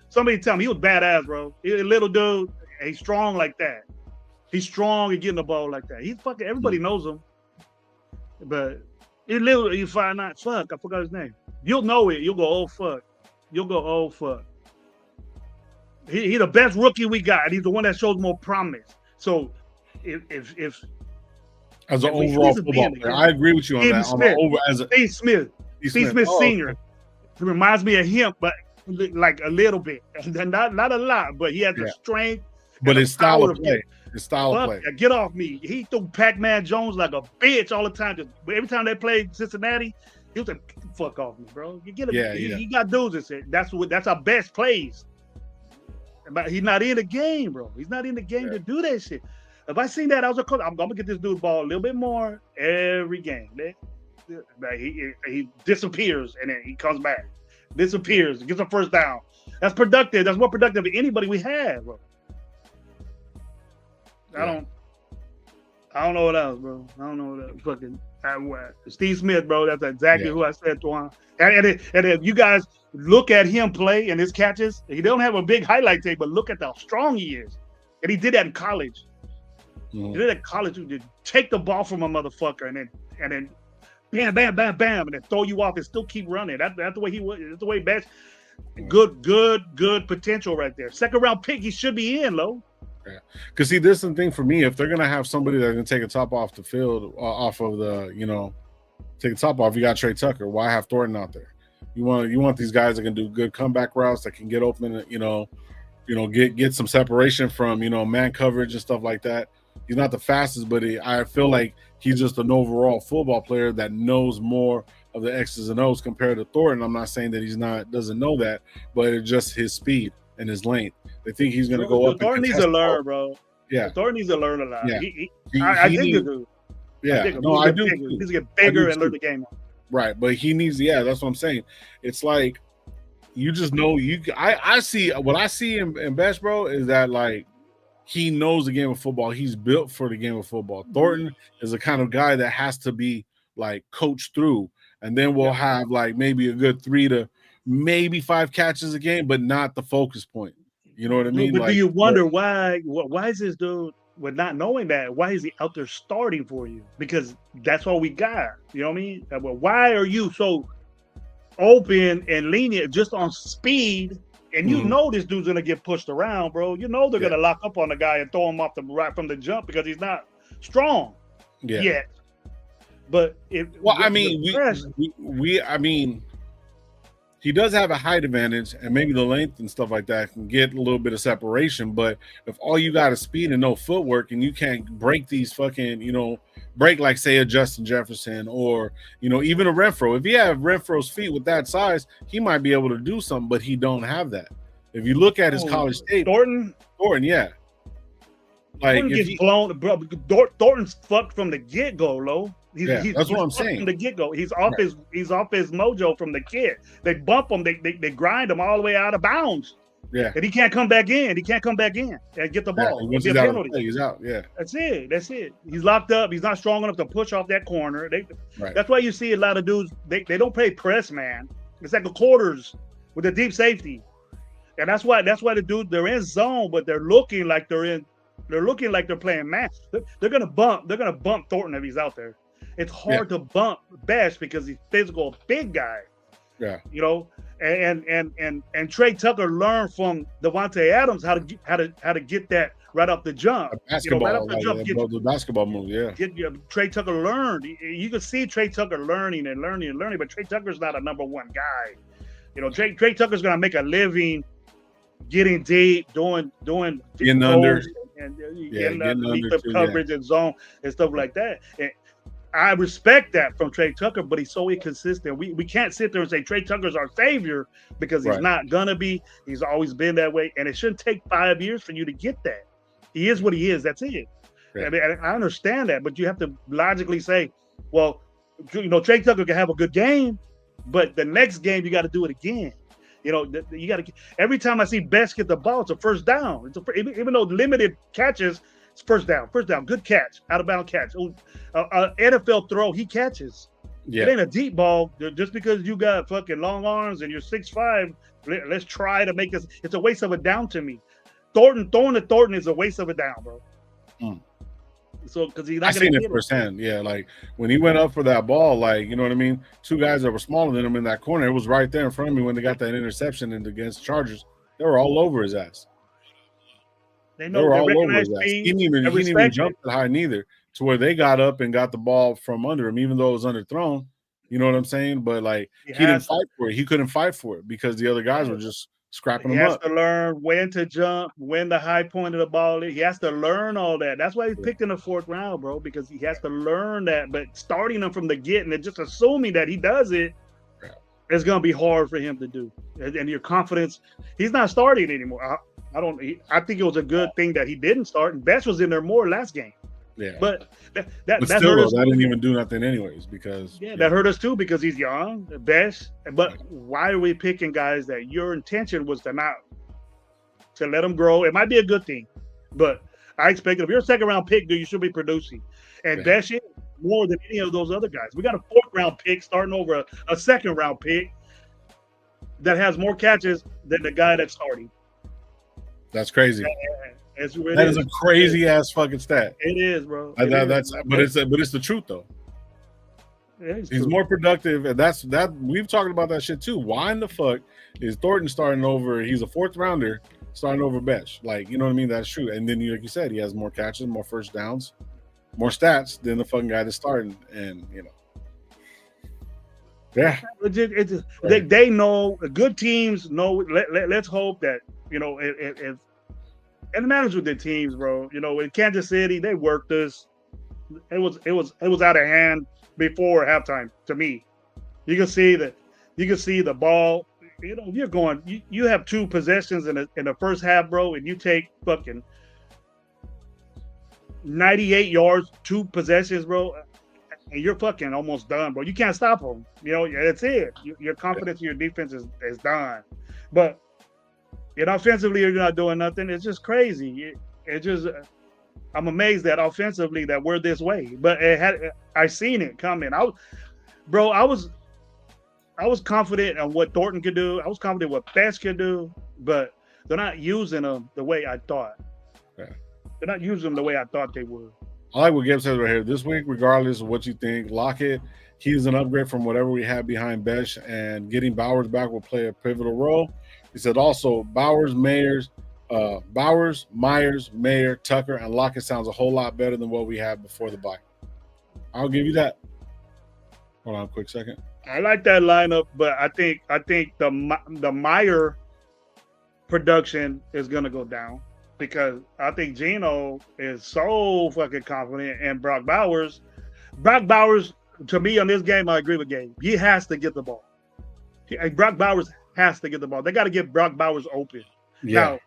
Somebody tell me he was badass, bro. He's a little dude. He's strong like that. He's strong and getting the ball like that. He's fucking. Everybody knows him. But he's little. He's 5'9". Fuck, I forgot his name. You'll know it. You'll go, oh fuck. You'll go, oh fuck. He's the best rookie we got. He's the one that shows more promise. So if as an overall football player, I agree with you on that. Steve Smith Senior. He reminds me of him, but like a little bit, and not a lot, but he has the strength. But his style of play. Get off me. He threw Pac-Man Jones like a bitch all the time. Every time they played Cincinnati, he was like, fuck off me, bro. You get him. He got dudes that said that's our best plays. But he's not in the game, bro. He's not in the game to do that shit. If I seen that, I was a coach. I'm gonna get this dude the ball a little bit more every game. He disappears and then he comes back. Disappears, gets a first down. That's productive. That's more productive than anybody we have, bro. I don't know what else, bro. I don't know what else. Fucking Steve Smith, bro. That's exactly who I said to him. And if you guys look at him play and his catches, he don't have a big highlight tape, but look at how strong he is. And he did that in college. He did that in college. He did take the ball from a motherfucker and then bam, bam, bam, bam, and then throw you off and still keep running. That's the way he was. That's the way best. Good potential right there. Second round pick, he should be in, Lo. Yeah, because see, this is the thing for me. If they're gonna have somebody that can take a top off the field, off of the, take a top off, you got Trey Tucker. Why have Thornton out there? You want these guys that can do good comeback routes, that can get open, get some separation from man coverage and stuff like that. He's not the fastest, but I feel like he's just an overall football player that knows more of the X's and O's compared to Thornton. I'm not saying that doesn't know that, but it's just his speed and his length. They think he's going to go up. Thornton needs to learn, bro. Yeah, Thornton needs to learn a lot. Yeah. I think you do. Yeah, I do. He needs to get bigger and learn the game. Right, but he needs. Yeah, that's what I'm saying. It's like you just know I see what I see in Besh, bro, is that like he knows the game of football. He's built for the game of football. Thornton is the kind of guy that has to be like coached through, and then we'll have like maybe a good 3 to maybe 5 catches a game, but not the focus point. You know what I mean? But do you wonder why is this dude, with not knowing that, why is he out there starting for you? Because that's all we got. You know what I mean? Well, why are you so open and lenient just on speed? And you know this dude's gonna get pushed around, bro. You know they're gonna lock up on the guy and throw him off right from the jump because he's not strong yet. But he does have a height advantage, and maybe the length and stuff like that can get a little bit of separation. But if all you got is speed and no footwork, and you can't break these fucking, break like say a Justin Jefferson or even a Renfro. If you have Renfro's feet with that size, he might be able to do something, but he don't have that. If you look at his college tape, Thornton, yeah, like Thornton gets blown. Bro, Thornton's fucked from the get go, Lo. That's what I'm saying. From the get go, he's off his mojo from the get. They bump him, they grind him all the way out of bounds. Yeah, and he can't come back in. He can't come back in and get the ball. Once he's out, he's out. Yeah, that's it. He's locked up. He's not strong enough to push off that corner. That's why you see a lot of dudes. They don't play press, man. It's like the quarters with the deep safety, and that's why the dudes, they're in zone, but they're looking like they're playing man. They're gonna bump Thornton if he's out there. It's hard to bump Bash because he's physical, big guy. Yeah, and Trey Tucker learned from Devontae Adams how to get that right off the jump. Basketball, right off the jump. The basketball move. Yeah. Trey Tucker learned. You can see Trey Tucker learning, but Trey Tucker's not a number one guy. Trey Tucker's gonna make a living getting deep, doing getting under and getting underneath the coverage and zone and stuff like that. And I respect that from Trey Tucker, but he's so inconsistent. We can't sit there and say Trey Tucker's our savior because he's not gonna be. He's always been that way, and it shouldn't take 5 years for you to get that. He is what he is. That's it. I mean, I understand that, but you have to logically say, well, Trey Tucker can have a good game, but the next game you got to do it again. You got to. Every time I see Best get the ball, it's a first down. Even though limited catches. It's first down, good catch, out of bounds catch. NFL throw, he catches. It ain't a deep ball. Just because you got fucking long arms and you're 6'5", let's try to make this. It's a waste of a down to me. Throwing to Thornton is a waste of a down, bro. So because he's not going to get it firsthand. Yeah, like when he went up for that ball, like you know what I mean. Two guys that were smaller than him in that corner. It was right there in front of me when they got that interception against Chargers. They were all over his ass. They know all over his ass. He didn't even jump that high neither, to where they got up and got the ball from under him, even though it was underthrown. You know what I'm saying? But like he didn't fight for it. He couldn't fight for it because the other guys were just scrapping him up. He has to learn when to jump, when the high point of the ball is. He has to learn all that. That's why he's picked in the 4th round, bro, because he has to learn that. But starting him from the get and just assuming that he does it, it's going to be hard for him to do. And your confidence, he's not starting anymore. I think it was a good thing that he didn't start, and Best was in there more last game. Yeah, but that hurt us. That didn't even do nothing anyways because that hurt us too because he's young, Best. But why are we picking guys that your intention was to let him grow? It might be a good thing, but I expect if you're a 2nd round pick, dude, you should be producing. And Best is more than any of those other guys. We got a 4th round pick starting over a 2nd round pick that has more catches than the guy that's starting. That's crazy. That is a crazy ass fucking stat. It is, bro. But it's the truth though. He's more productive, and that's we've talked about that shit too. Why in the fuck is Thornton starting over? He's a 4th rounder starting over Besh. Like, you know what I mean? That's true. And then like you said, he has more catches, more first downs, more stats than the fucking guy that's starting. And they know. Good teams know. Let's hope that if and it matters with the teams, bro. In Kansas City, they worked us. It was out of hand before halftime. To me, you can see the ball. You're going. You have 2 possessions in the first half, bro, and you take fucking 98 yards, 2 possessions, bro, and you're fucking almost done, bro. You can't stop them. That's it. Your confidence in your defense is done. But offensively, you're not doing nothing. It's just crazy. I'm amazed that offensively that we're this way. But I seen it coming. I was confident on what Thornton could do. I was confident what Best could do, but they're not using them the way I thought. Yeah. They're not using them the way I thought they would. I like what Gibbs says right here. This week, regardless of what you think, Lockett, he's an upgrade from whatever we had behind Besh, and getting Bowers back will play a pivotal role. He said also Bowers, Myers, Mayer, Tucker, and Lockett sounds a whole lot better than what we had before the bye. I'll give you that. Hold on a quick second. I like that lineup, but I think the Meyer production is gonna go down because I think Geno is so fucking confident and Brock Bowers. Brock Bowers, to me, on this game, I agree with Gabe. He has to get the ball. Brock Bowers has to get the ball. They got to get Brock Bowers open. Yeah.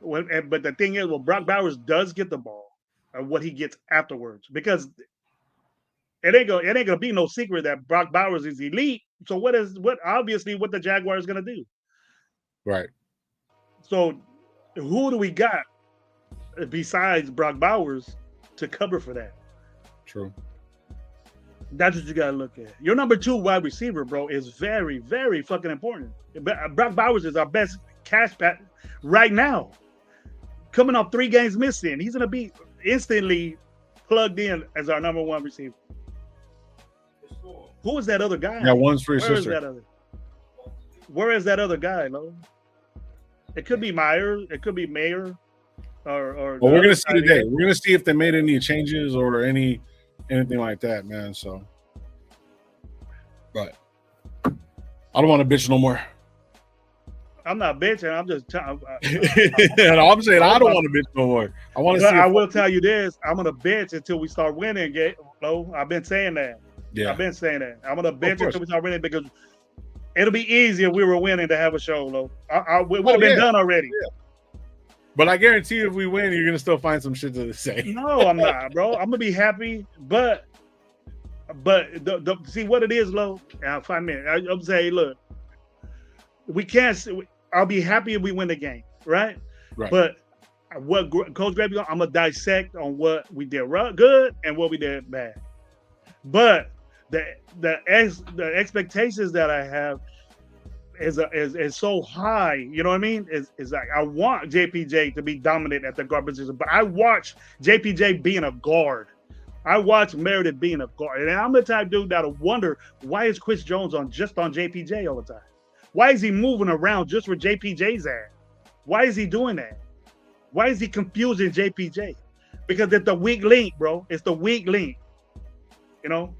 Now, but the thing is, Brock Bowers does get the ball, what he gets afterwards, because it ain't gonna be no secret that Brock Bowers is elite. So what the Jaguars gonna do? Right. So who do we got besides Brock Bowers to cover for that? True. That's what you gotta look at. Your number 2 wide receiver, bro, is very, very fucking important. Brock Bowers is our best cash back right now. Coming off 3 games missing, he's gonna be instantly plugged in as our number 1 receiver. Who is that other guy? Yeah, one's for your Where sister. Where is that other guy, Lo? It could be Meyer. It could be Mayer. Or well, we're gonna see today. We're gonna see if they made any changes or anything like that, man. So, but I don't want to bitch no more. I'm not bitching. I'm just I'm saying I don't want to bitch no more. I want to see. I will tell you this: I'm gonna bitch until we start winning. Lo, I've been saying that. Yeah, I've been saying that. I'm gonna bitch until we start winning because it'll be easier if we were winning to have a show, Lo. We would have been done already. Yeah. But I guarantee you, if we win, you're gonna still find some shit to say. No, I'm not, bro. I'm gonna be happy, but see what it is, Lo. I'll find me. I'm saying, look, we can't. I'll be happy if we win the game, right? Right. But what Coach Grady, I'm gonna dissect on what we did good and what we did bad. But the expectations that I have is so high, you know what I mean? Is like I want JPJ to be dominant at the guard position, but I watch JPJ being a guard. I watch Meredith being a guard, and I'm the type of dude that'll wonder why is Chris Jones on JPJ all the time? Why is he moving around just where JPJ's at? Why is he doing that? Why is he confusing JPJ? Because it's the weak link, bro. It's the weak link. You know?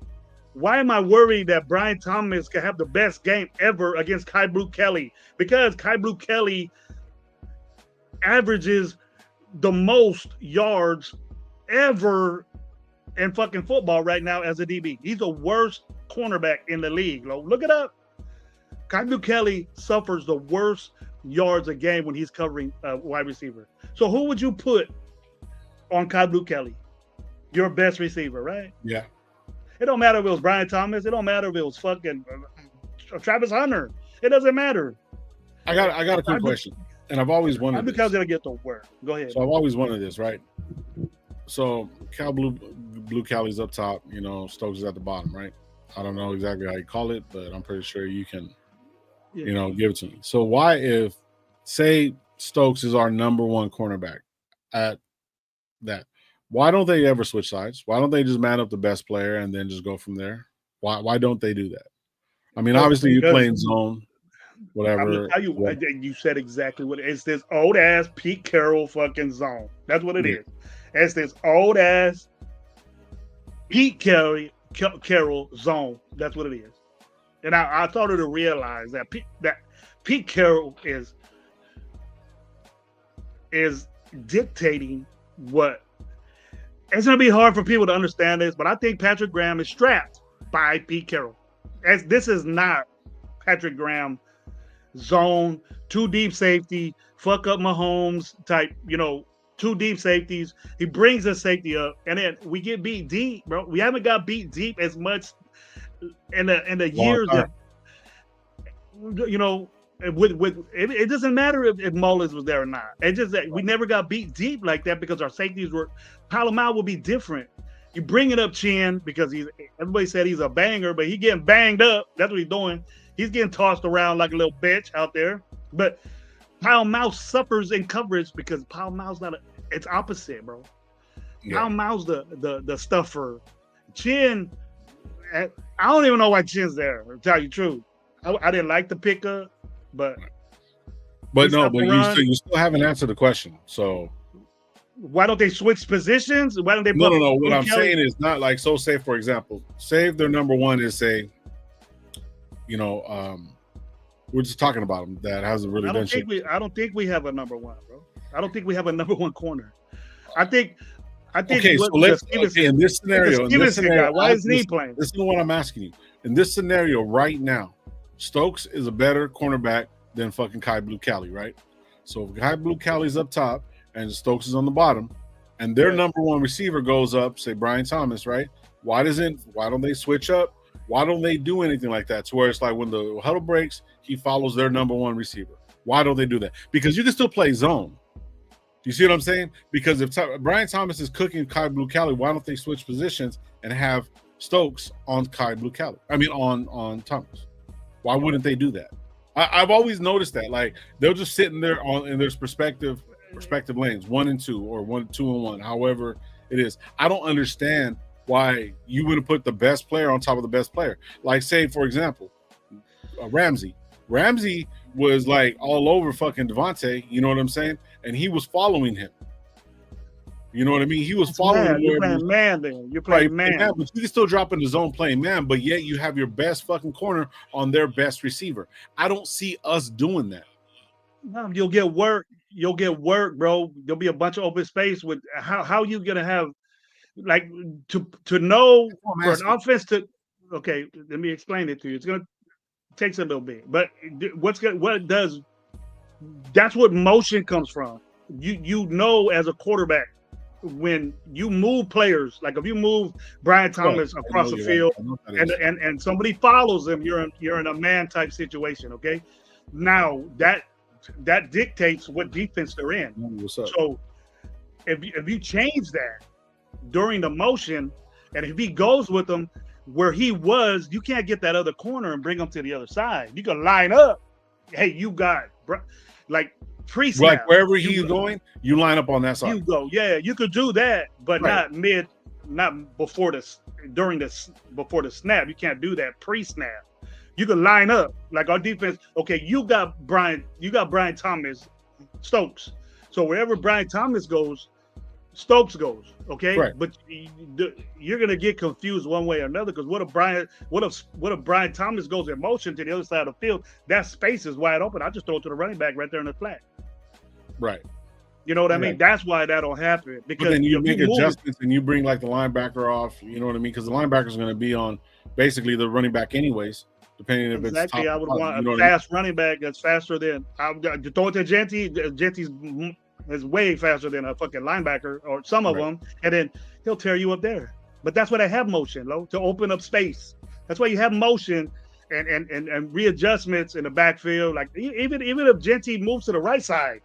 Why am I worried that Brian Thomas can have the best game ever against Kai Blue Kelly? Because Kai Blue Kelly averages the most yards ever in fucking football right now as a DB. He's the worst cornerback in the league. Look it up. Kai Blue Kelly suffers the worst yards a game when he's covering a wide receiver. So who would you put on Kai Blue Kelly? Your best receiver, right? Yeah. It don't matter if it was Brian Thomas. It don't matter if it was fucking Travis Hunter. It doesn't matter. I got a quick question, and I've always wanted. I'm because gonna get to work. Go ahead. So I've always wanted this, right? So Blue Cali's up top. You know, Stokes is at the bottom, right? I don't know exactly how you call it, but I'm pretty sure you can, you know, give it to me. So why, if say Stokes is our number 1 cornerback at that, why don't they ever switch sides? Why don't they just man up the best player and then just go from there? Why don't they do that? I mean, obviously you're playing zone, whatever. You said exactly what it is. This old ass Pete Carroll fucking zone. That's what it is. It's this old ass Pete Carroll zone. That's what it is. And I started to realize that Pete Carroll is dictating what. It's going to be hard for people to understand this, but I think Patrick Graham is strapped by Pete Carroll. This is not Patrick Graham zone, 2 deep safety, fuck up Mahomes type, 2 deep safeties. He brings the safety up, and then we get beat deep, bro. We haven't got beat deep as much in the years that, it doesn't matter if Mullins was there or not. It's just that we never got beat deep like that because our safeties were. Palomar will be different. You bring it up Chin because everybody said he's a banger, but he getting banged up. That's what he's doing. He's getting tossed around like a little bitch out there. But Palomar suffers in coverage because Palomar's it's opposite, bro. Yeah. Palomar's the stuffer. Chin, I don't even know why Chin's there, to tell you the truth. I didn't like the pickup, but you still haven't answered the question. So why don't they switch positions? Why don't they? No. What I'm saying is not like, so say for example, say if their number 1 is say we're just talking about him that hasn't really done shit. I don't think we have a number one, bro. I don't think we have a number one corner. I think. Okay, so in this scenario, why isn't he playing? This is what I'm asking you. In this scenario right now, Stokes is a better cornerback than fucking Kai Blue Cali, right? So if Kai Blue Cali's up top and Stokes is on the bottom, and their number one receiver goes up, say Brian Thomas, right? Why don't they switch up? Why don't they do anything like that? To where it's like when the huddle breaks, he follows their number one receiver. Why don't they do that? Because you can still play zone. You see what I'm saying? Because if Brian Thomas is cooking Kai Blue Cali, why don't they switch positions and have Stokes on Kai Blue Cali? I mean, on Thomas. Why wouldn't they do that? I've always noticed that. Like they'll just sit in there in their respective lanes, 1 and 2, or 2 and 1, however it is. I don't understand why you wouldn't put the best player on top of the best player. Like, say, for example, Ramsey. Ramsey was like all over fucking Devontae, you know what I'm saying? And he was following him. You know what I mean? He was following him. You're playing man then. You're playing man. But you can still drop in the zone playing man, but yet you have your best fucking corner on their best receiver. I don't see us doing that. No, you'll get work. You'll get work, bro. There'll be a bunch of open space with how you gonna have like to know for an offense to okay, let me explain it to you. It's gonna takes a little bit, but that's what motion comes from. You know, as a quarterback, when you move players, like if you move Brian Thomas across the field and somebody follows him, you're in a man type situation. Okay, now that dictates what defense they're in. What's up? So if you change that during the motion, and if he goes with them where he was, you can't get that other corner and bring him to the other side. You can line up. Hey, you got like pre-snap. Like wherever he's going, you line up on that side. You go, yeah. You could do that, but not before the snap. You can't do that pre-snap. You can line up like our defense. Okay, you got Brian Thomas, Stokes. So wherever Brian Thomas goes, Stokes goes, okay, right. But you're gonna get confused one way or another because what if Brian Thomas goes in motion to the other side of the field? That space is wide open. I just throw it to the running back right there in the flat. Right. You know what I mean? That's why that'll happen. Because but then you make adjustments and you bring like the linebacker off. You know what I mean? Because the linebacker is going to be on basically the running back anyways. Depending if it's top, I would want a fast running back that's faster than to throw it to Genty. Genty's is way faster than a fucking linebacker or some of them, and then he'll tear you up there. But that's why they have motion, to open up space. That's why you have motion and readjustments in the backfield. Like even if Genty moves to the right side,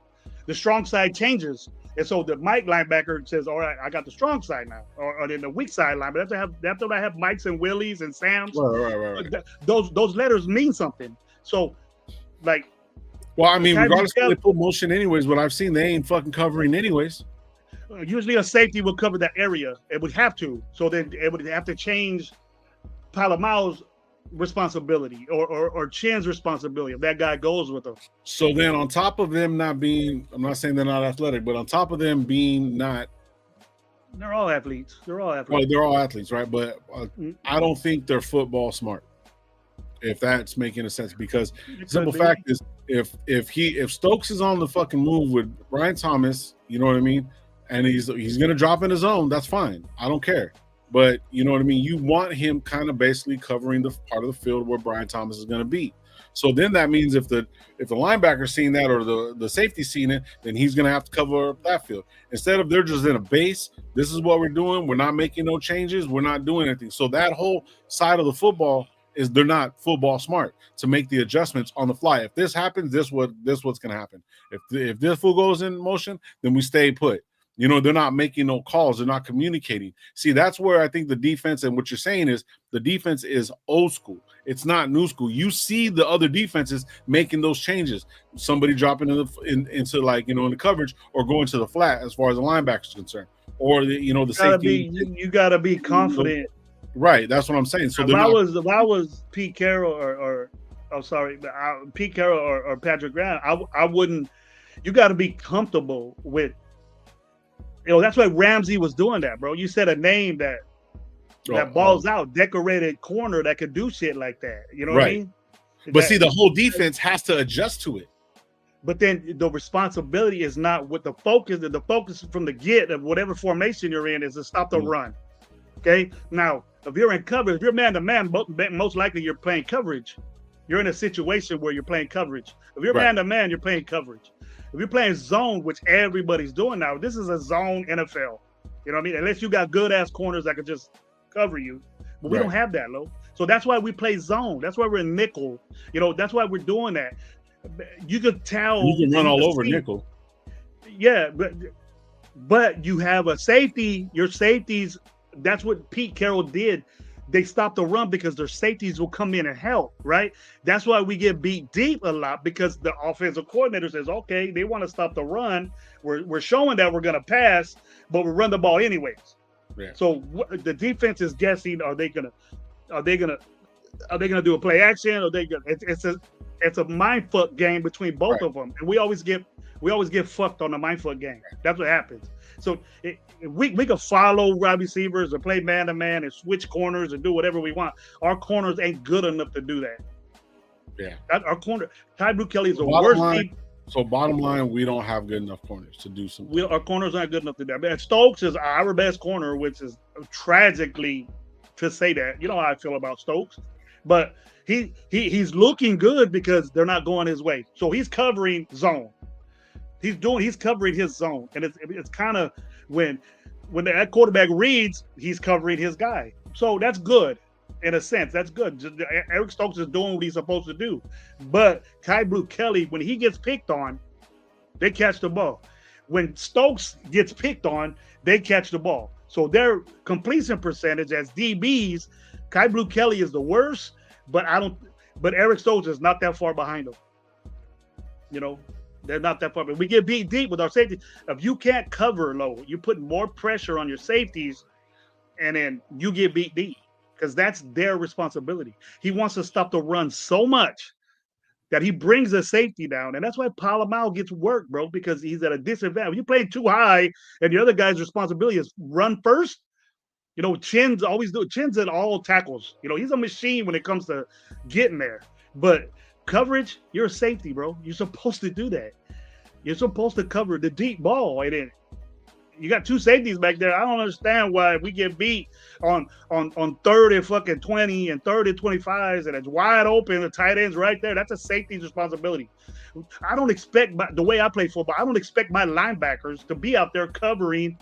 the strong side changes, and so the Mike linebacker says, "All right, I got the strong side now," or then the weak side line. But after I have Mikes and Willies and Sams, right. Those letters mean something. So, like. Well, I mean, regardless if they put motion anyways, what I've seen, they ain't fucking covering anyways. Usually a safety will cover that area. It would have to. So then it would have to change Palomau's responsibility or Chin's responsibility if that guy goes with them. So then on top of them not being, I'm not saying they're not athletic, but on top of them being not. They're all athletes. Well, they're all athletes, right? But I don't think they're football smart. If that's making a sense, because simple fact is, if Stokes is on the fucking move with Brian Thomas, you know what I mean, and he's gonna drop in his zone, that's fine. I don't care. But you know what I mean. You want him kind of basically covering the part of the field where Brian Thomas is gonna be. So then that means if the linebacker's seeing that or the safety's seeing it, then he's gonna have to cover that field. Instead of they're just in a base, this is what we're doing. We're not making no changes. We're not doing anything. So that whole side of the football is they're not football smart to make the adjustments on the fly. If this happens, this what's going to happen. If this fool goes in motion, then we stay put. You know, they're not making no calls. They're not communicating. See, that's where I think the defense and what you're saying is the defense is old school. It's not new school. You see the other defenses making those changes. Somebody dropping into like, you know, in the coverage or going to the flat as far as the linebacker is concerned, or the safety. You got to be confident. Right, that's what I'm saying. So if I was Pete Carroll Pete Carroll or Patrick Graham, I wouldn't. You got to be comfortable with. That's why Ramsey was doing that, bro. You said a name that balls out, decorated corner that could do shit like that. You know what I mean? But see, the whole defense has to adjust to it. But then the responsibility is not what the focus. The focus from the get of whatever formation you're in is to stop the run. Okay. Now, if you're in coverage, if you're man to man, most likely you're playing coverage. You're in a situation where you're playing coverage. If you're man to man, you're playing coverage. If you're playing zone, which everybody's doing now, this is a zone NFL. You know what I mean? Unless you got good ass corners that could just cover you, but we don't have that, Lo. So that's why we play zone. That's why we're in nickel. You know, that's why we're doing that. You could tell you can run all over nickel. Yeah, but you have a safety. Your safeties. That's what Pete Carroll did. They stopped the run because their safeties will come in and help. Right. That's why we get beat deep a lot, because the offensive coordinator says, "Okay, they want to stop the run. We're showing that we're going to pass, but we run the ball anyways." Yeah. So the defense is guessing: Are they gonna do a play action? Or they gonna? It's a mind fuck game between both of them, and we always get fucked on the mind fuck game. That's what happens. So we could follow wide receivers or play man to man and switch corners and do whatever we want. Our corners ain't good enough to do that. Yeah, our corner. Ty Blue Kelly is the worst team. So bottom line, we don't have good enough corners to do something. Our corners aren't good enough to do that. But Stokes is our best corner, which is tragically to say that. You know how I feel about Stokes, but he's looking good because they're not going his way. So he's covering zone. He's covering his zone, and it's kind of when that quarterback reads, he's covering his guy. So that's good. In a sense, that's good. Eric Stokes is doing what he's supposed to do. But Ty Blue Kelly, when he gets picked on, they catch the ball. When Stokes gets picked on, they catch the ball. So their completion percentage as DBs, Ty Blue Kelly is the worst, but Eric Stokes is not that far behind him. You know, they're not that far. But we get beat deep with our safety. If you can't cover low, you put more pressure on your safeties, and then you get beat deep. Because that's their responsibility. He wants to stop the run so much that he brings the safety down. And that's why Palomao gets work, bro, because he's at a disadvantage. When you're playing too high and the other guy's responsibility is run first, you know, Chin's at all tackles. You know, he's a machine when it comes to getting there. But coverage, you're a safety, bro. You're supposed to do that. You're supposed to cover the deep ball. And then you got two safeties back there. I don't understand why we get beat on 3rd and fucking 20 and 3rd and 25s, and it's wide open. The tight end's right there. That's a safety's responsibility. I don't expect the way I play football. I don't expect my linebackers to be out there covering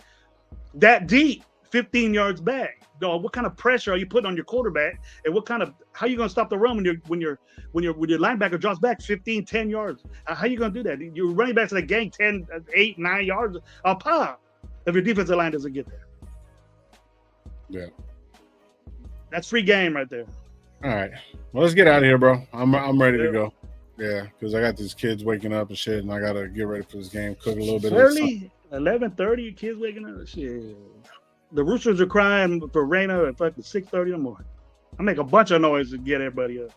that deep, 15 yards back. Dog, what kind of pressure are you putting on your quarterback, and how are you going to stop the run when your linebacker drops back 15, 10 yards? How are you going to do that? You're running back to the gang 10, 8, 9 yards. I'll pop. If your defensive line doesn't get there. Yeah. That's free game right there. All right. Well, let's get out of here, bro. I'm ready to go. Yeah, because I got these kids waking up and shit, and I got to get ready for this game, cook a little bit early, 11:30, kids waking up. Shit. The Roosters are crying for Raina at fucking 6:30 in the morning. I make a bunch of noise to get everybody up.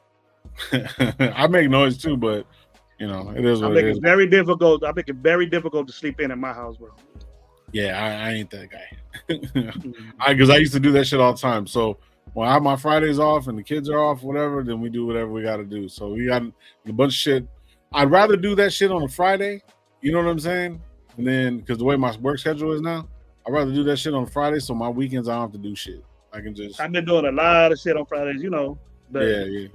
I make noise too, but, you know, it is what it is. I make it very difficult to sleep in my house, bro. Yeah, I ain't that guy. Because I used to do that shit all the time. So when I have my Fridays off and the kids are off, whatever, then we do whatever we got to do. So we got a bunch of shit. I'd rather do that shit on a Friday. You know what I'm saying? And then, because the way my work schedule is now, I'd rather do that shit on Friday. So my weekends, I don't have to do shit. I can just. I've been doing a lot of shit on Fridays, you know. But yeah.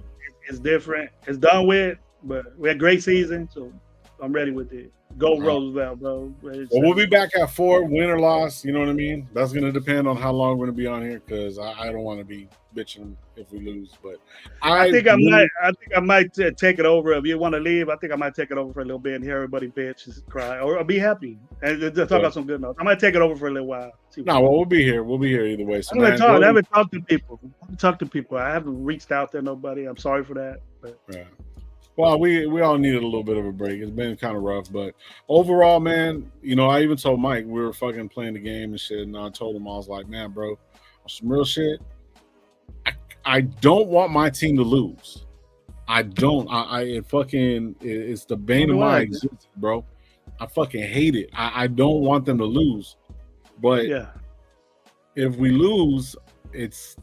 It's different. It's done with, but we had a great season. So I'm ready with it. Go Roosevelt, bro. Well, we'll be back at 4, win or loss. You know what I mean? That's going to depend on how long we're going to be on here, because I don't want to be bitching if we lose. But I think I might take it over. If you want to leave, I think I might take it over for a little bit and hear everybody bitch and cry, or be happy and talk about some good notes. I might take it over for a little while. We'll be here. We'll be here either way. So I haven't talked to people. I haven't reached out to nobody. I'm sorry for that. But. Yeah. Well, we all needed a little bit of a break. It's been kind of rough, but overall, man, you know, I even told Mike, we were fucking playing the game and shit, and I told him, I was like, man, bro, on some real shit, I don't want my team to lose. I don't. It's the bane of my existence, bro. I fucking hate it. I don't want them to lose. But if we lose, it's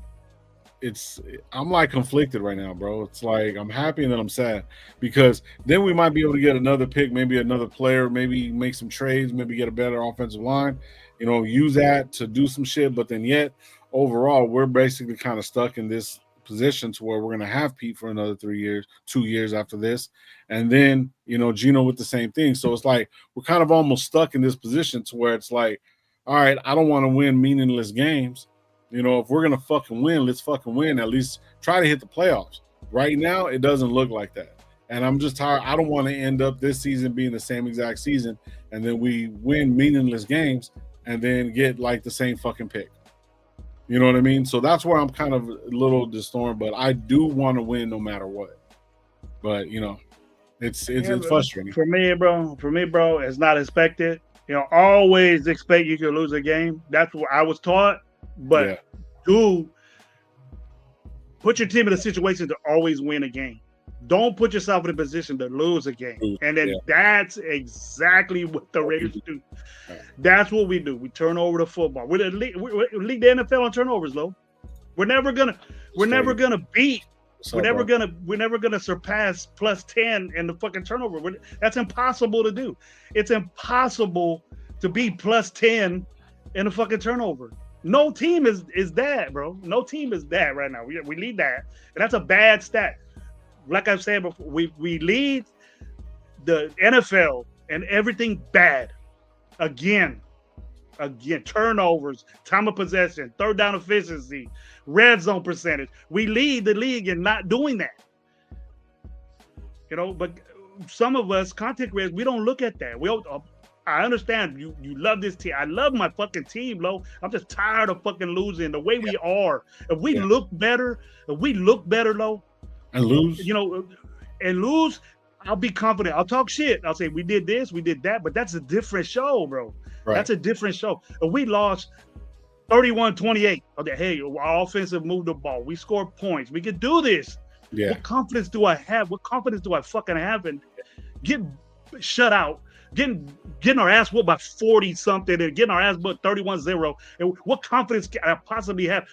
I'm like conflicted right now, bro. It's like I'm happy and then I'm sad because then we might be able to get another pick, maybe another player, maybe make some trades, maybe get a better offensive line, use that to do some shit. But then yet overall, we're basically kind of stuck in this position to where we're going to have Pete for another 3 years, 2 years after this. And then, Gino with the same thing. So it's like we're kind of almost stuck in this position to where it's like, all right, I don't want to win meaningless games. If we're going to fucking win, let's fucking win. At least try to hit the playoffs. Right now, it doesn't look like that. And I'm just tired. I don't want to end up this season being the same exact season and then we win meaningless games and then get like the same fucking pick. You know what I mean? So that's where I'm kind of a little distorted, but I do want to win no matter what. But, it's frustrating. For me, bro, it's not expected. Always expect you can lose a game. That's what I was taught. But do put your team in a situation to always win a game. Don't put yourself in a position to lose a game. And then that's exactly what the Raiders do. That's what we do. We turn over the football. We lead the NFL on turnovers, though. We're never gonna beat. We're never gonna surpass plus 10 in the fucking turnover. That's impossible to do. It's impossible to be plus 10 in a fucking turnover. No team is that, bro. No team is that right now. We lead that, and that's a bad stat. Like I've said before, we lead the NFL and everything bad. Again, turnovers, time of possession, third down efficiency, red zone percentage. We lead the league in not doing that. But some of us, content creators, we don't look at that. I understand you love this team. I love my fucking team, Lo. I'm just tired of fucking losing the way we are. If we look better, Lo, and lose, I'll be confident. I'll talk shit. I'll say we did this, we did that, but that's a different show, bro. Right. That's a different show. If we lost 31-28, okay, hey, our offensive moved the ball. We scored points. We could do this. Yeah. What confidence do I have? What confidence do I fucking have in getting shut out? Getting our ass whooped by 40 something and getting our ass whooped 31-0. And what confidence can I possibly have?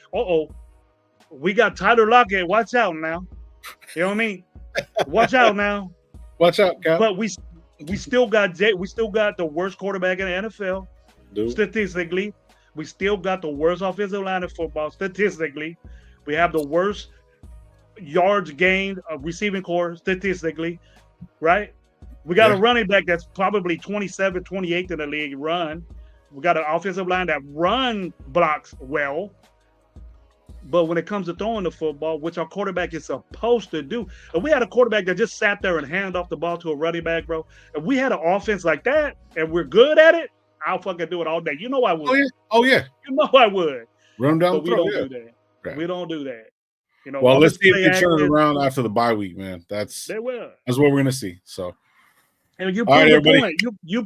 We got Tyler Lockett. Watch out now. You know what I mean? Watch out now. Watch out, Cap. But we still got the worst quarterback in the NFL. Statistically. We still got the worst offensive line in football. Statistically. We have the worst yards gained of receiving core statistically, right? We got a running back that's probably 27, 28 in the league run. We got an offensive line that run blocks well. But when it comes to throwing the football, which our quarterback is supposed to do, if we had a quarterback that just sat there and handed off the ball to a running back, bro, if we had an offense like that and we're good at it, I'll fucking do it all day. You know I would. Oh, yeah. You know I would. Run down but we don't do that. Right. We don't do that. Well, let's see if they turn it around after the bye week, man. That's what we're going to see. So. And you proved the point.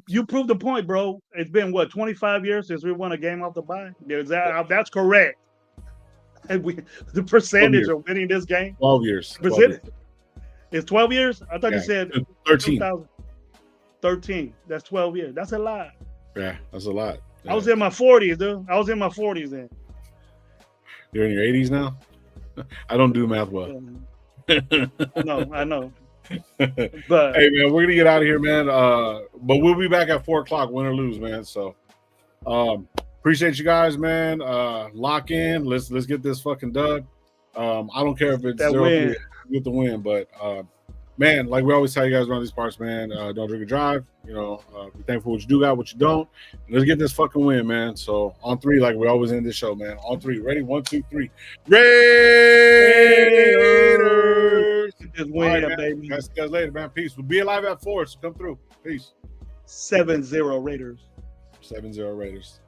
You proved the point, bro. It's been 25 years since we won a game off the bye. That's correct. And the percentage of winning this game. 12 years. It's 12 years. I thought you said 13. 13. That's 12 years. That's a lot. Yeah, that's a lot. Yeah. I was in my 40s, dude. I was in my 40s then. You're in your 80s now. I don't do math well. I know. But hey, man, we're gonna get out of here, man. But we'll be back at 4:00, win or lose, man. So, appreciate you guys, man. Lock in. Let's get this fucking dub. I don't care if it's 0-3, get the win, but man, like we always tell you guys around these parts, man. Don't drink and drive. Be thankful for what you do got, what you don't. Let's get this fucking win, man. So on 3, like we always end this show, man. On 3, ready? 1, 2, 3. Raiders. Just win, right, baby. See you guys later, man. Peace. We'll be alive at 4, so come through. Peace. 7-0 Raiders. 7-0 Raiders.